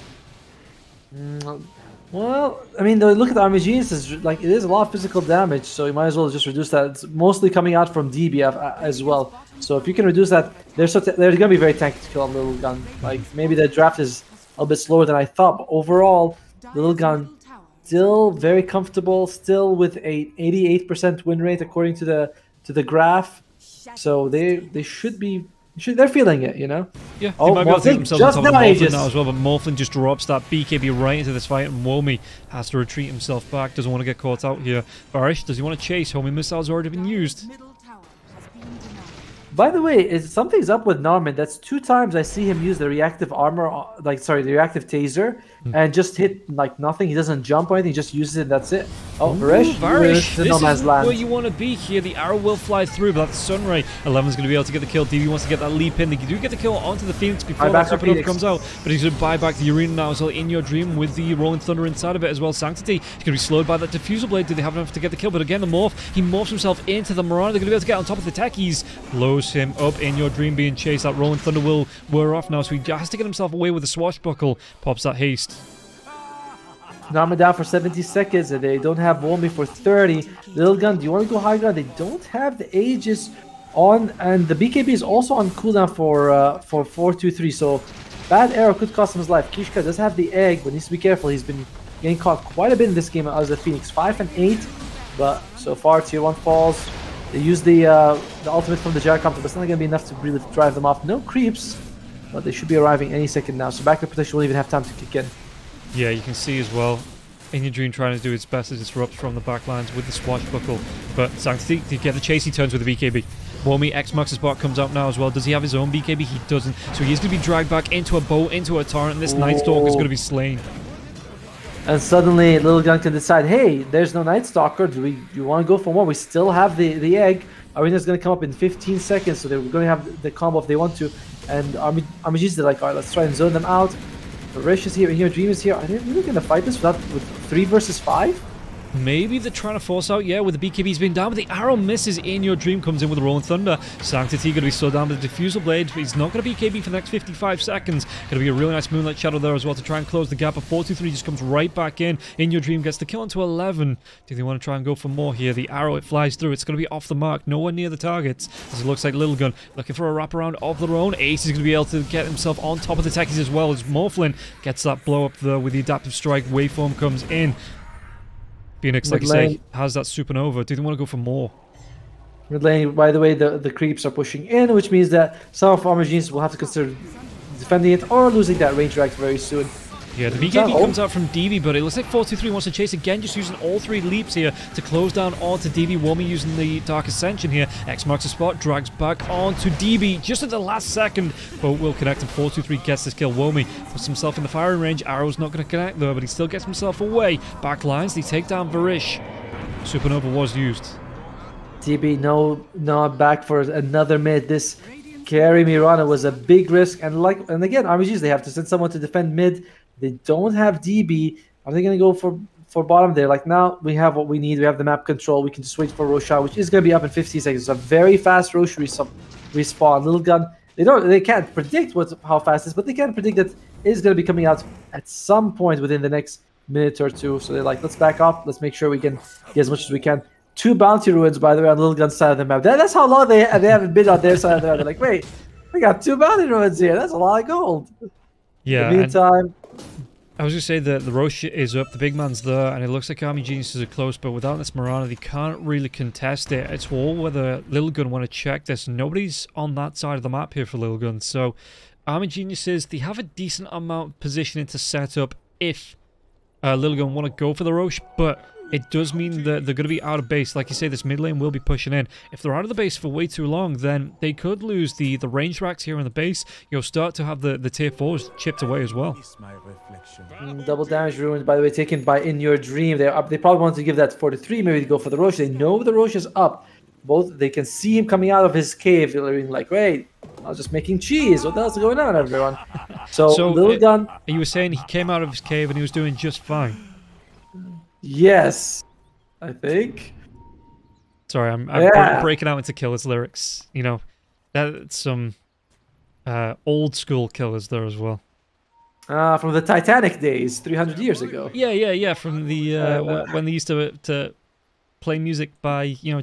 Well, I mean, look at the RMGs. It is a lot of physical damage, so you might as well just reduce that. It's mostly coming out from DB as well. So if you can reduce that, they're going to be very tanky to kill on Lilgun. Like, maybe the draft is a little bit slower than I thought, but overall, Lilgun still very comfortable, still with a 88% win rate according to the graph. So they should be. They're feeling it, you know? Yeah, Oh, they might be able to get Morphling themselves on just top of now, Morphling Aegis. now as well, but Morphling just drops that BKB right into this fight, and Womi has to retreat himself back, doesn't want to get caught out here. Varish, does he want to chase? Homing missiles already been used. By the way, something's up with Norman. That's 2 times I see him use the reactive armor, the reactive taser, and just hit like nothing. He doesn't jump or anything. He just uses it. That's it. Oh, Varish, the this No Man's is Land. where you want to be here. The arrow will fly through, but that's Sunray. 11's going to be able to get the kill. DB wants to get that leap in. They do get the kill onto the Phoenix before that supernova comes out, but he's going to buy back the arena now as well in your dream with the Rolling Thunder inside of it as well. Sanctity, he's going to be slowed by that diffusal blade. Do they have enough to get the kill? But again, the morph, he morphs himself into the Mirana. They're going to be able to get on top of the techies. Blows him up in your dream being chased. That Rolling Thunder will wear off now, so he has to get himself away with a swashbuckle. Pops that haste. Norman down for 70 seconds, and they don't have Womi for 30. Lilgun, do you want to go high ground? They don't have the Aegis on, and the BKB is also on cooldown for 4-2-3. So bad arrow could cost him his life. Kishka does have the egg, but needs to be careful. He's been getting caught quite a bit in this game as a Phoenix. 5 and 8, but so far tier 1 falls. They use the ultimate from the gyrocopter, but it's not going to be enough to really drive them off. No creeps, but they should be arriving any second now. So backup protection won't even have time to kick in. Yeah, you can see as well, In Your Dream trying to do its best to disrupt from the backlines with the swashbuckle, but Sanctity to get the chase, he turns with the BKB. Womi X marks the spot, comes out now as well. Does he have his own BKB? He doesn't. So he is going to be dragged back into a boat, into a torrent, and this Night Stalker is going to be slain. And suddenly Lilgun can decide, hey, there's no Night Stalker. Do you want to go for more? We still have the egg. Arena's going to come up in 15 seconds, so they're going to have the combo if they want to. And Armigis, they're like, all right, let's try and zone them out. Rish is here, and your Dream is here. Are they really going to fight this with 3 versus 5? Maybe they're trying to force out, yeah, with the BKBs being down, but the arrow misses. In Your Dream comes in with the Rolling Thunder. Sanctity going to be slowed down with the Diffusal Blade. He's not going to BKB for the next 55 seconds. Going to be a really nice Moonlight Shadow there as well to try and close the gap. But 4-2-3 just comes right back in. In Your Dream gets the kill into 11. Do they want to try and go for more here? The arrow, it flies through. It's going to be off the mark, nowhere near the targets. As it looks like Lilgun looking for a wraparound of their own. Ace is going to be able to get himself on top of the techies as well as Morphlin gets that blow up there with the Adaptive Strike. Waveform comes in. Phoenix, like you say, has that supernova. Do they want to go for more? Mid lane, by the way, the creeps are pushing in, which means that some of Armor Genius will have to consider defending it or losing that range rack very soon. Yeah, the BKB comes out from DB, but it looks like 4-2-3 wants to chase again, just using all 3 leaps here to close down onto DB. Womi using the Dark Ascension here. X marks the spot, drags back onto DB just at the last second. Boat will connect, and 4-2-3 gets this kill. Womi puts himself in the firing range. Arrow's not going to connect though, but he still gets himself away. Backlines, they take down Varish. Supernova was used. DB, not back for another mid. This carry Mirana was a big risk, and again, RMGs, they have to send someone to defend mid. They don't have DB. Are they going to go for bottom? They're like, now we have what we need. We have the map control. We can just wait for Roshan, which is going to be up in 50 seconds. It's a very fast Roshan respawn. Lilgun, they can't predict how fast it is, but they can predict that it is going to be coming out at some point within the next minute or two. So they're like, let's back up. Let's make sure we can get as much as we can. 2 bounty ruins, by the way, on Lilgun's side of the map. That's how long they haven't been on their side of the map. They're like, wait, we got 2 bounty ruins here. That's a lot of gold. Yeah. In the meantime, I was going to say that the Roche is up, the big man's there, and it looks like Army Geniuses are close, but without this Mirana, they can't really contest it. It's all whether Lilgun want to check this. Nobody's on that side of the map here for Lilgun, so Army Geniuses, they have a decent amount of positioning to set up if Lilgun want to go for the Roche, but it does mean that they're going to be out of base. Like you say, this mid lane will be pushing in. If they're out of the base for way too long, then they could lose the range racks here in the base. You'll start to have the tier 4s chipped away as well. Double damage ruined, by the way, taken by In Your Dream. They're up. They probably want to give that 4-3, maybe to go for the Roche. They know the Roche is up. Both, they can see him coming out of his cave. They're like, wait, I was just making cheese. What else is going on, everyone? So Lilgun, you were saying he came out of his cave and he was doing just fine. Yes, I think. Sorry, I'm breaking out into Killer's lyrics. You know, that's some old school Killers there as well. From the Titanic days, 300 years ago. Yeah. From the when they used to play music by, you know,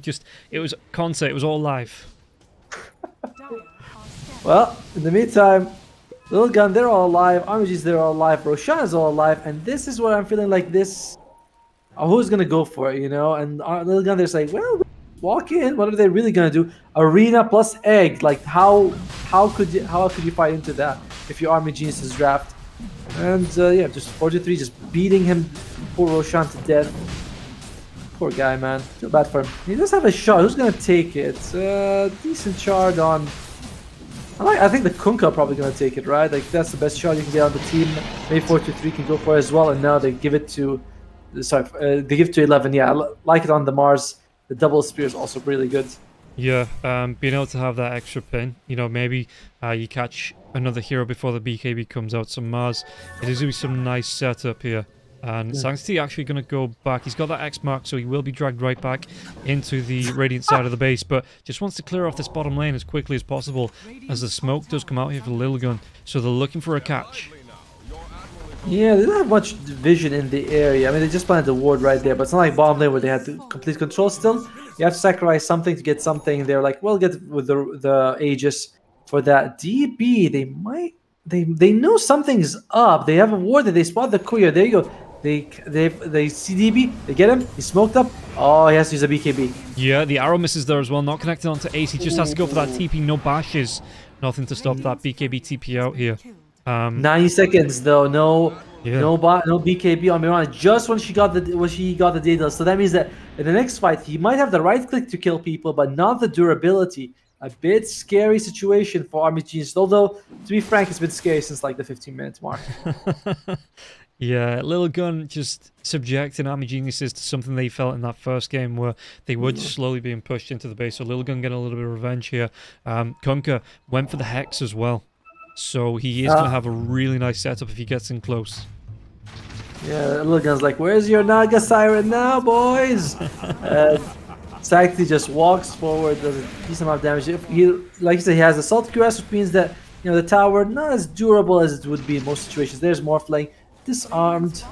it was concert. It was all live. Well, in the meantime, Lilgun, they're all alive. RMGs, they're all alive. Roshan is all alive, and this is what I'm feeling like this. Who's gonna go for it, you know? And Lilgun, they're saying, well, walk in. What are they really gonna do? Arena plus egg. Like how could you fight into that if your Army Geniuses draft? And yeah, just 43, just beating him, poor Roshan to death. Poor guy, man. Feel bad for him. He does have a shot. Who's gonna take it? Decent shard on. I think the Kunkka probably gonna take it, right? Like that's the best shot you can get on the team. Maybe 43 can go for it as well, and now they give it to. Sorry, they give it to 11. Yeah, I like it on the Mars. The double spear is also really good. Yeah, being able to have that extra pin, you know, maybe you catch another hero before the BKB comes out. So Mars, it is going to be some nice setup here. And Sanctity actually going to go back. He's got that X mark, so he will be dragged right back into the Radiant side of the base. But just wants to clear off this bottom lane as quickly as possible, as the smoke does come out here for Lilgun. So they're looking for a catch. Yeah, they don't have much vision in the area. I mean, they just planted the ward right there, but it's not like bottom lane where they had complete control still. You have to sacrifice something to get something. They're like, well, get with the Aegis for that. DB, they know something's up. They have a ward that they spot the courier. There you go. They see DB, they get him, he's smoked up. Oh, he has to use a BKB. Yeah, the arrow misses there as well, not connected onto Ace. He just has to go for that TP, no bashes. Nothing to stop that BKB TP out here. 90 seconds though, no BKB on Mirana. Just when she got the data. So that means that in the next fight he might have the right click to kill people, but not the durability. A bit scary situation for Army Genius. Although to be frank, it's been scary since like the 15-minute mark. Yeah, Lilgun just subjecting Army Geniuses to something they felt in that first game where they were just slowly being pushed into the base. So Lilgun getting a little bit of revenge here. Kunkka went for the Hex as well. So he is going to have a really nice setup if he gets in close. Yeah, Lilgun's like, where's your Naga Siren now, boys? Sanctity just walks forward, does a decent amount of damage. If he, like you said, he has Assault QS, which means that, you know, the tower not as durable as it would be in most situations. There's Morphling. Disarmed,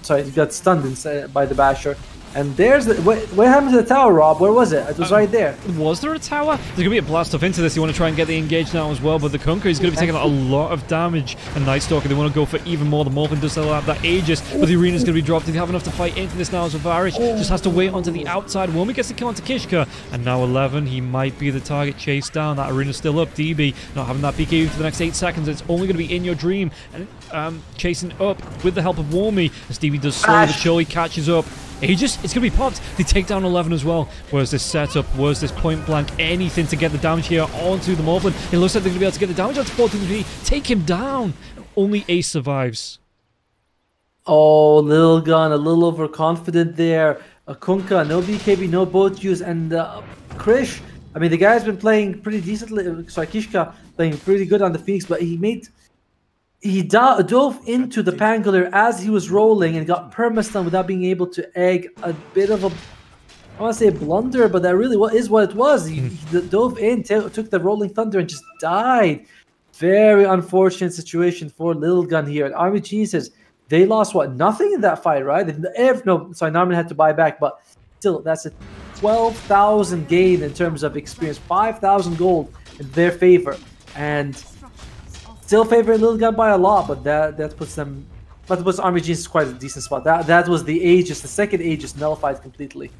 sorry, he got stunned by the Basher. And there's the, what happened to the tower, Rob? Where was it? It was right there. Was there a tower? There's going to be a blast off into this. You want to try and get the engage now as well, but the Kunkka is going to be taking a lot of damage. And Night Stalker, they want to go for even more. The Morphin does still have that Aegis, but the arena's going to be dropped. They have enough to fight into this now as Varish just has to wait onto the outside. Womi gets the kill onto Kishka, and now 11, he might be the target chased down. That arena's still up. DB not having that BKB for the next 8 seconds. It's only going to be in your dream. And chasing up with the help of Womi, as DB does slowly but surely catches up. Aegis, it's going to be popped. They take down 11 as well. Where's this setup? Where's this point blank? Anything to get the damage here onto the Morphin. It looks like they're going to be able to get the damage onto 43. Take him down. Only Ace survives. Oh, Lilgun, a little overconfident there. A Kunkka, no BKB, no boat use, and Krish. I mean, the guy's been playing pretty decently. Sorry, Kishka playing pretty good on the Phoenix, but he dove into the Pangolier as he was rolling and got perma-stun without being able to egg a bit of a, I want to say blunder, but that really is what it was. He dove in, took the Rolling Thunder and just died. Very unfortunate situation for Lilgun here. And Army Geniuses, they lost what? Nothing in that fight, right? No, sorry, Narman had to buy back, but still, that's a 12,000 gain in terms of experience, 5,000 gold in their favor, and still favoring Lilgun by a lot, but that puts them, but puts Army Genius quite a decent spot. That was the Aegis, the second Aegis nullified completely.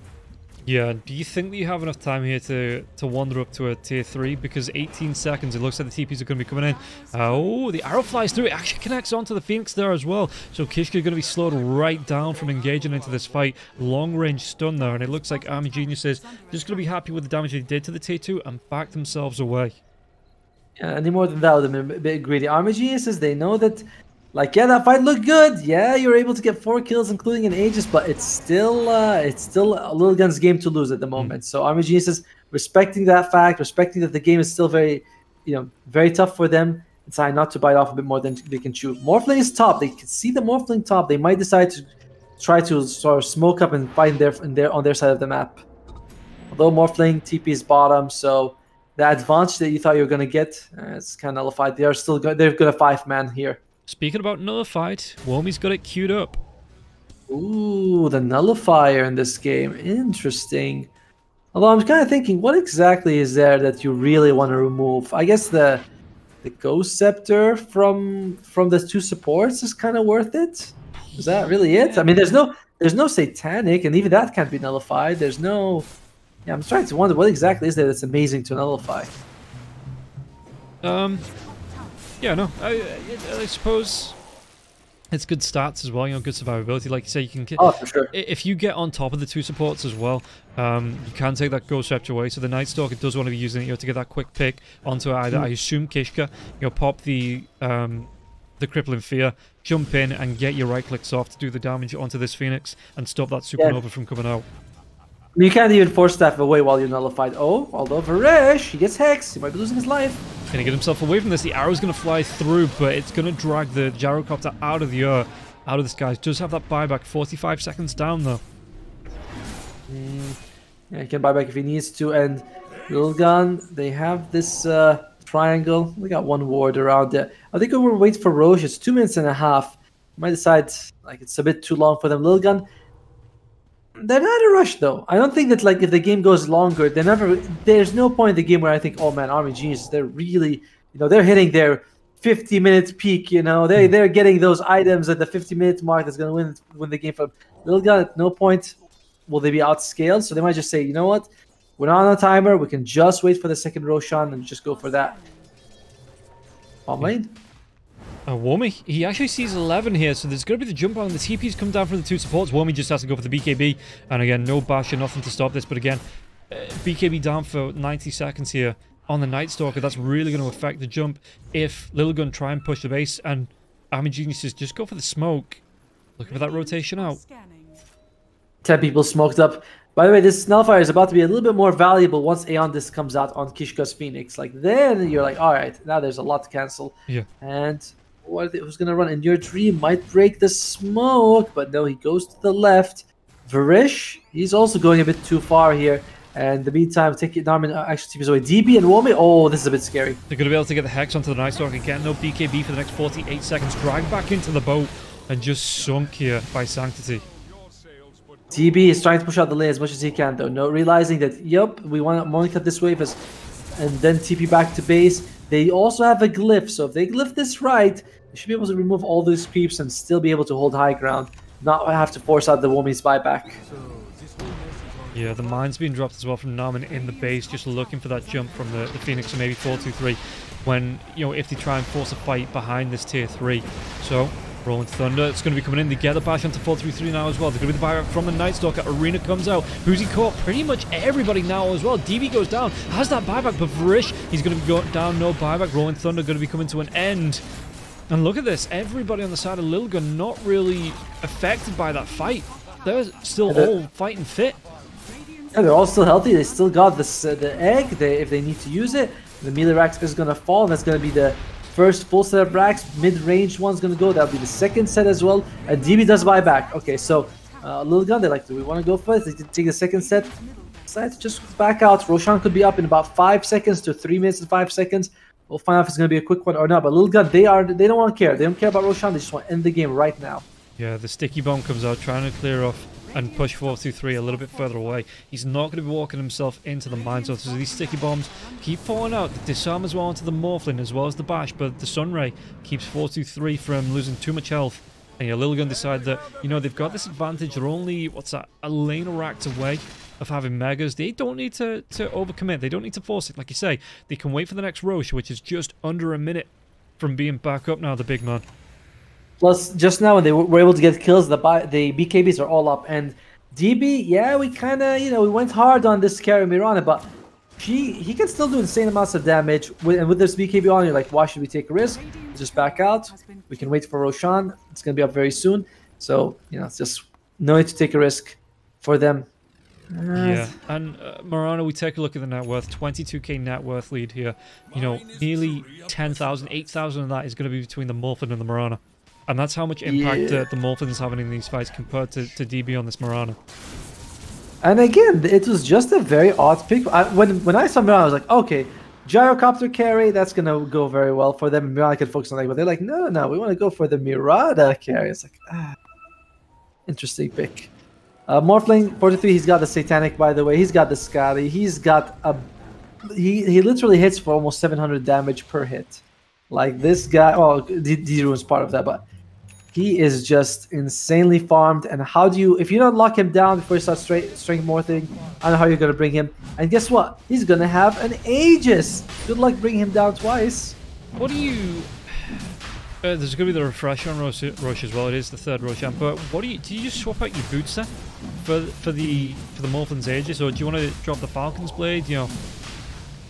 Yeah, do you think that you have enough time here to wander up to a tier 3? Because 18 seconds, it looks like the TPs are going to be coming in. Oh, the arrow flies through. It actually connects onto the Phoenix there as well. So Kishka is going to be slowed right down from engaging into this fight. Long range stun there, and it looks like Army Genius is just going to be happy with the damage they did to the tier 2 and back themselves away. Yeah, any more than that would have been a bit greedy. Army Geniuses, they know that, like, yeah, that fight looked good. Yeah, you're able to get 4 kills, including an Aegis, but it's still Lilgun's game to lose at the moment. So Army Geniuses, respecting that fact, respecting that the game is still very, very tough for them, decide not to bite off a bit more than they can chew. Morphling is top. They can see the Morphling top. They might decide to try to sort of smoke up and fight on their side of the map. Although Morphling TP is bottom, so the advantage that you thought you were going to get, it's kind of nullified. They've got a 5-man here. Speaking about nullified, Womi's got it queued up. Ooh, the nullifier in this game. Interesting. Although I'm kind of thinking, what exactly is there that you really want to remove? I guess the Ghost Scepter from the 2 supports is kind of worth it. Is that really it? I mean, there's no Satanic, and even that can't be nullified. There's no Yeah, I'm trying to wonder what exactly is there that's amazing to nullify. Yeah, no, I suppose it's good stats as well, you know, good survivability. Like you say, you can get... Oh, for sure. If you get on top of the 2 supports as well, you can take that Ghost Scepter away. So the Night Stalker does want to be using it, you know, to get that quick pick onto either, I assume, Kishka. You know, pop the Crippling Fear, jump in and get your right clicks off to do the damage onto this Phoenix and stop that Supernova from coming out. You can't even force staff away while you're nullified. Oh, although Varesh, he gets hexed. He might be losing his life. Gonna get himself away from this. The arrow's gonna fly through, but it's gonna drag the gyrocopter out of the air, out of the skies. Does have that buyback. 45 seconds down though. Yeah, he can buy back if he needs to. And Lilgun, they have this triangle. We got one ward around there. I think we'll wait for Roche. It's 2 minutes and a half. Might decide like it's a bit too long for them. Lilgun, they're not in a rush though. I don't think that like if the game goes longer, there's no point in the game where I think, oh man, Army Genius, they're really, you know, they're hitting their 50-minute peak, you know, they're getting those items at the 50-minute mark that's gonna win the game. For Lilgun, at no point will they be outscaled, so they might just say, you know what, we're not on a timer, we can just wait for the second Roshan and just go for that. Bottom lane. Wommy, he actually sees 11 here, so there's going to be the jump on. The TP's come down from the 2 supports. Wommy just has to go for the BKB, and again, no bash or nothing to stop this, but again, BKB down for 90 seconds here on the Night Stalker. That's really going to affect the jump if Lilgun try and push the base, and Army Geniuses just go for the smoke. Looking for that rotation out. 10 people smoked up. By the way, this Nullifier is about to be a little bit more valuable once Aeon Disc comes out on Kishka's Phoenix. Like, then you're like, alright, now there's a lot to cancel. Yeah. And who's going to run? In Your Dream might break the smoke, but no, he goes to the left. Varish, he's also going a bit too far here. And in the meantime, Narman actually TPs away. DB and Womey, oh, this is a bit scary. They're going to be able to get the Hex onto the Night Stalker again. No BKB for the next 48 seconds. Dragged back into the boat and just sunk here by Sanctity. DB is trying to push out the lane as much as he can, though. No, realizing that, yep, we want to only cut this wave and then TP back to base. They also have a glyph, so if they glyph this right, they should be able to remove all those creeps and still be able to hold high ground, not have to force out the Womey's buyback. Yeah, the mine's being dropped as well from Narman in the base, just looking for that jump from the Phoenix, or maybe 4-2-3, when, you know, if they try and force a fight behind this tier 3. So, Rolling Thunder, it's going to be coming in. They get the bash onto 4-3-3 now as well. There's going to be the buyback from the Night Stalker. Arena comes out. Who's he caught? Pretty much everybody now as well. DB goes down. Has that buyback, but Varish, he's going to be going down. No buyback. Rolling Thunder going to be coming to an end. And look at this. Everybody on the side of Lilgun not really affected by that fight. They're still all fighting fit. Yeah, they're all still healthy. They still got this, the egg. If they need to use it, the melee racks is going to fall. And that's going to be the first full set of racks. Mid-range one's going to go. That'll be the second set as well. And DB does buy back. Okay, so Lilgun, they're like, do we want to go for it? They take the second set. Decide to just back out. Roshan could be up in about 5 seconds to 3 minutes and 5 seconds. We'll find out if it's going to be a quick one or not. But Lilgun, they don't want to care. They don't care about Roshan. They just want to end the game right now. Yeah, the sticky bomb comes out, trying to clear off and push 4-2-3 a little bit further away. He's not going to be walking himself into the mine zone, so these sticky bombs keep falling out. The disarm as well onto the Morphling as well as the bash, but the Sunray keeps 4-2-3 from losing too much health. And yeah, Lilgun decide that, you know, they've got this advantage. They're only, what's that, a lane racked away of having Megas. They don't need to overcommit. They don't need to force it. Like you say, they can wait for the next Roche, which is just under a minute from being back up now, the big man. Plus, just now when they were able to get kills, the BKBs are all up. And DB, yeah, we kind of, you know, we went hard on this carry Mirana, but he can still do insane amounts of damage. And with this BKB on, you're like, why should we take a risk? Just back out. We can wait for Roshan. It's going to be up very soon. So, you know, it's just no need to take a risk for them. Yeah, and Mirana, we take a look at the net worth, 22k net worth lead here. You know, nearly 10,000, 8,000 of that is going to be between the Morphin and the Mirana. And that's how much impact the Morphin is having in these fights compared to DB on this Mirana. And again, it was just a very odd pick. When I saw Mirana, I was like, okay, Gyrocopter carry, that's going to go very well for them. Mirana can focus on that. But they're like, no, we want to go for the Mirada carry. It's like, interesting pick. Morphling, 43, he's got the Satanic, by the way. He's got the Scotty. He's got a... He literally hits for almost 700 damage per hit. Like, this guy... Well, D-Rune's part of that, but... He is just insanely farmed. And how do you, if you don't lock him down before you start strength morphing, I don't know how you're going to bring him. And guess what? He's going to have an Aegis. Good luck bringing him down twice. What do you... there's going to be the refresher on Roche as well. It is the third Roche amp. But what do you just swap out your boots there for the Morphlin's Aegis, or do you want to drop the Falcon's Blade? You know,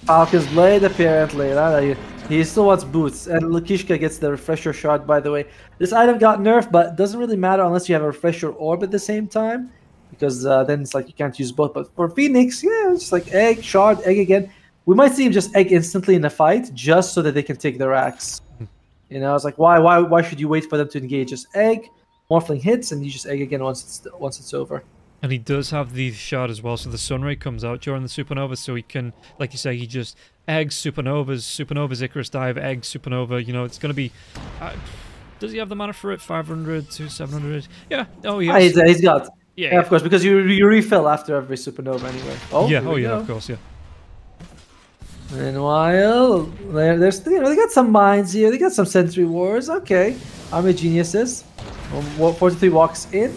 Falcon's Blade apparently. He still wants boots, and Lukishka gets the refresher shard. By the way, this item got nerfed, but it doesn't really matter unless you have a refresher orb at the same time, because then it's like you can't use both. But for Phoenix, yeah, it's just like egg, shard, egg again. We might see him just egg instantly in the fight, just so that they can take their axe. You know, it's like why should you wait for them to engage? Just egg, Morphling hits, and you just egg again once it's over. And he does have the shard as well, so the Sunray comes out during the Supernova, so he can, like you say, he just eggs Supernovas, Icarus Dive, eggs Supernova. You know, it's going to be... does he have the mana for it? 500 to 700? Yeah. Oh, yes. He's got... Yeah, of course, because you refill after every Supernova anyway. Oh, yeah, of course, yeah. Meanwhile, there's they got some mines here. They got some Sentry Wars. Okay, Army Geniuses. 43 walks in.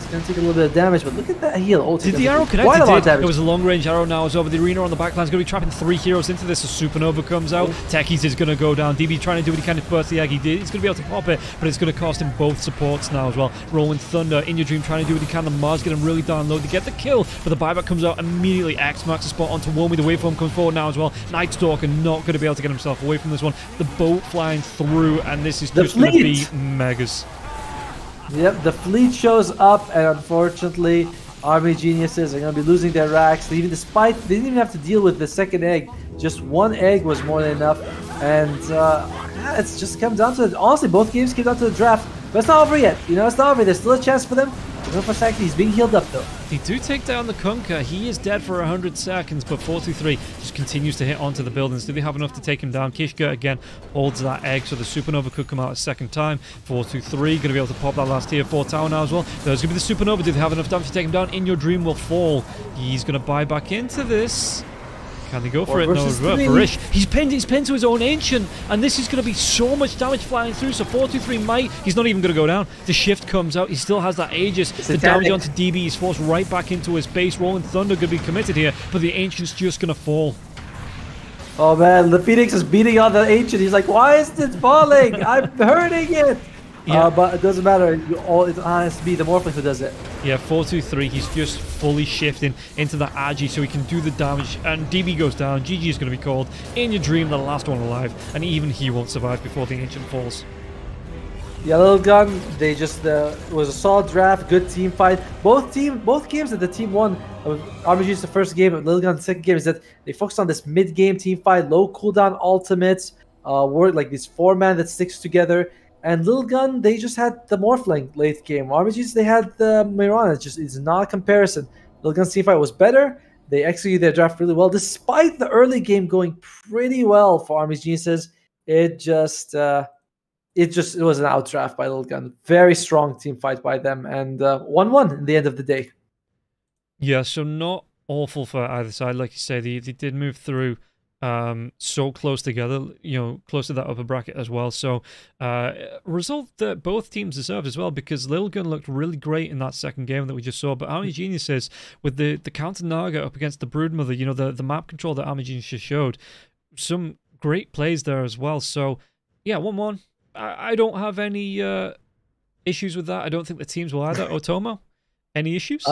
Gonna take a little bit of damage, but look at that heal. Oh, did the arrow connect? It was a long-range arrow now. It's over the arena on the backline. It's going to be trapping 3 heroes into this. A Supernova comes out. Techies is going to go down. DB trying to do what he can to burst the egg. He's going to be able to pop it, but it's going to cost him both supports now as well. Rolling Thunder, In Your Dream trying to do what he can. The Mars getting really down low to get the kill, but the buyback comes out immediately. X marks the spot onto Womi. The waveform comes forward now as well. Night Stalker not going to be able to get himself away from this one. The boat flying through, and this is just going to be megas. Yep, the fleet shows up, and unfortunately, Army Geniuses are going to be losing their racks. They didn't even have to deal with the second egg. Just one egg was more than enough, and yeah, it's just come down to it. Honestly, both games came down to the draft, but it's not over yet. You know, it's not over. There's still a chance for them. For Saki, he's being healed up though. They do take down the Kunkka. He is dead for 100 seconds, but 423 just continues to hit onto the buildings. Do they have enough to take him down? Kishka again holds that egg, so the Supernova could come out a second time. 423 going to be able to pop that last tier 4 tower now as well. There's going to be the Supernova. Do they have enough damage to take him down? In Your Dream will fall. He's going to buy back into this. Can they go for it? No, Varish. He's pinned to his own Ancient, and this is going to be so much damage flying through, so 423 might... He's not even going to go down. The shift comes out. He still has that Aegis. The damage onto DB. He's forced right back into his base. Rolling Thunder going to be committed here, but the Ancient's just going to fall. Oh man, the Phoenix is beating on the Ancient. He's like, why is it falling? I'm hurting it! Yeah. But it doesn't matter. It has to be the Morphling who does it. Yeah, 423. He's just fully shifting into the Agi so he can do the damage. And DB goes down. GG is going to be called. In Your Dream, the last one alive. And even he won't survive before the Ancient falls. Yeah, Lilgun, they just it was a solid draft, good team fight. Both games that the team won. RBG's the first game, but Lilgun the second game is that they focused on this mid-game team fight, low cooldown ultimates, were like this 4-man that sticks together. And Lilgun, they just had the Morphling late game. RBG's, they had the Mirana. It's not a comparison. Lilgun's team fight was better. They executed their draft really well, despite the early game going pretty well for Army Geniuses. It was an outdraft by Lilgun. Very strong team fight by them, and 1-1 in the end of the day. Yeah, so not awful for either side. Like you say, they did move through so close together, you know, close to that upper bracket as well. So result that both teams deserved as well, because Lilgun looked really great in that second game that we just saw. But Army Geniuses, with the counter Naga up against the Broodmother, you know, the map control that Army Geniuses showed, some great plays there as well. So yeah, 1-1. I don't have any issues with that. I don't think the teams will either. Otomo, any issues?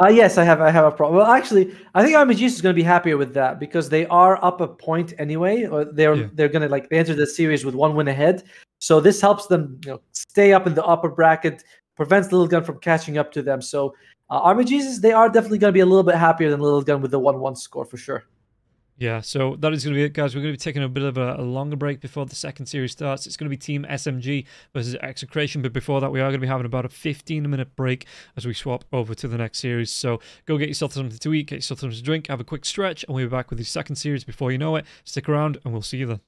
Yes, I have a problem. Well, actually, I think RMGs is going to be happier with that because they are up a point anyway. Or they're going to they enter the series with 1 win ahead. So this helps them, you know, stay up in the upper bracket, prevents Lilgun from catching up to them. So RMGs, they are definitely going to be a little bit happier than Lilgun with the 1-1 score for sure. Yeah, so that is going to be it, guys. We're going to be taking a bit of a longer break before the second series starts. It's going to be Team SMG versus Execration, but before that, we are going to be having about a 15-minute break as we swap over to the next series. So go get yourself something to eat, get yourself something to drink, have a quick stretch, and we'll be back with the second series before you know it. Stick around, and we'll see you then.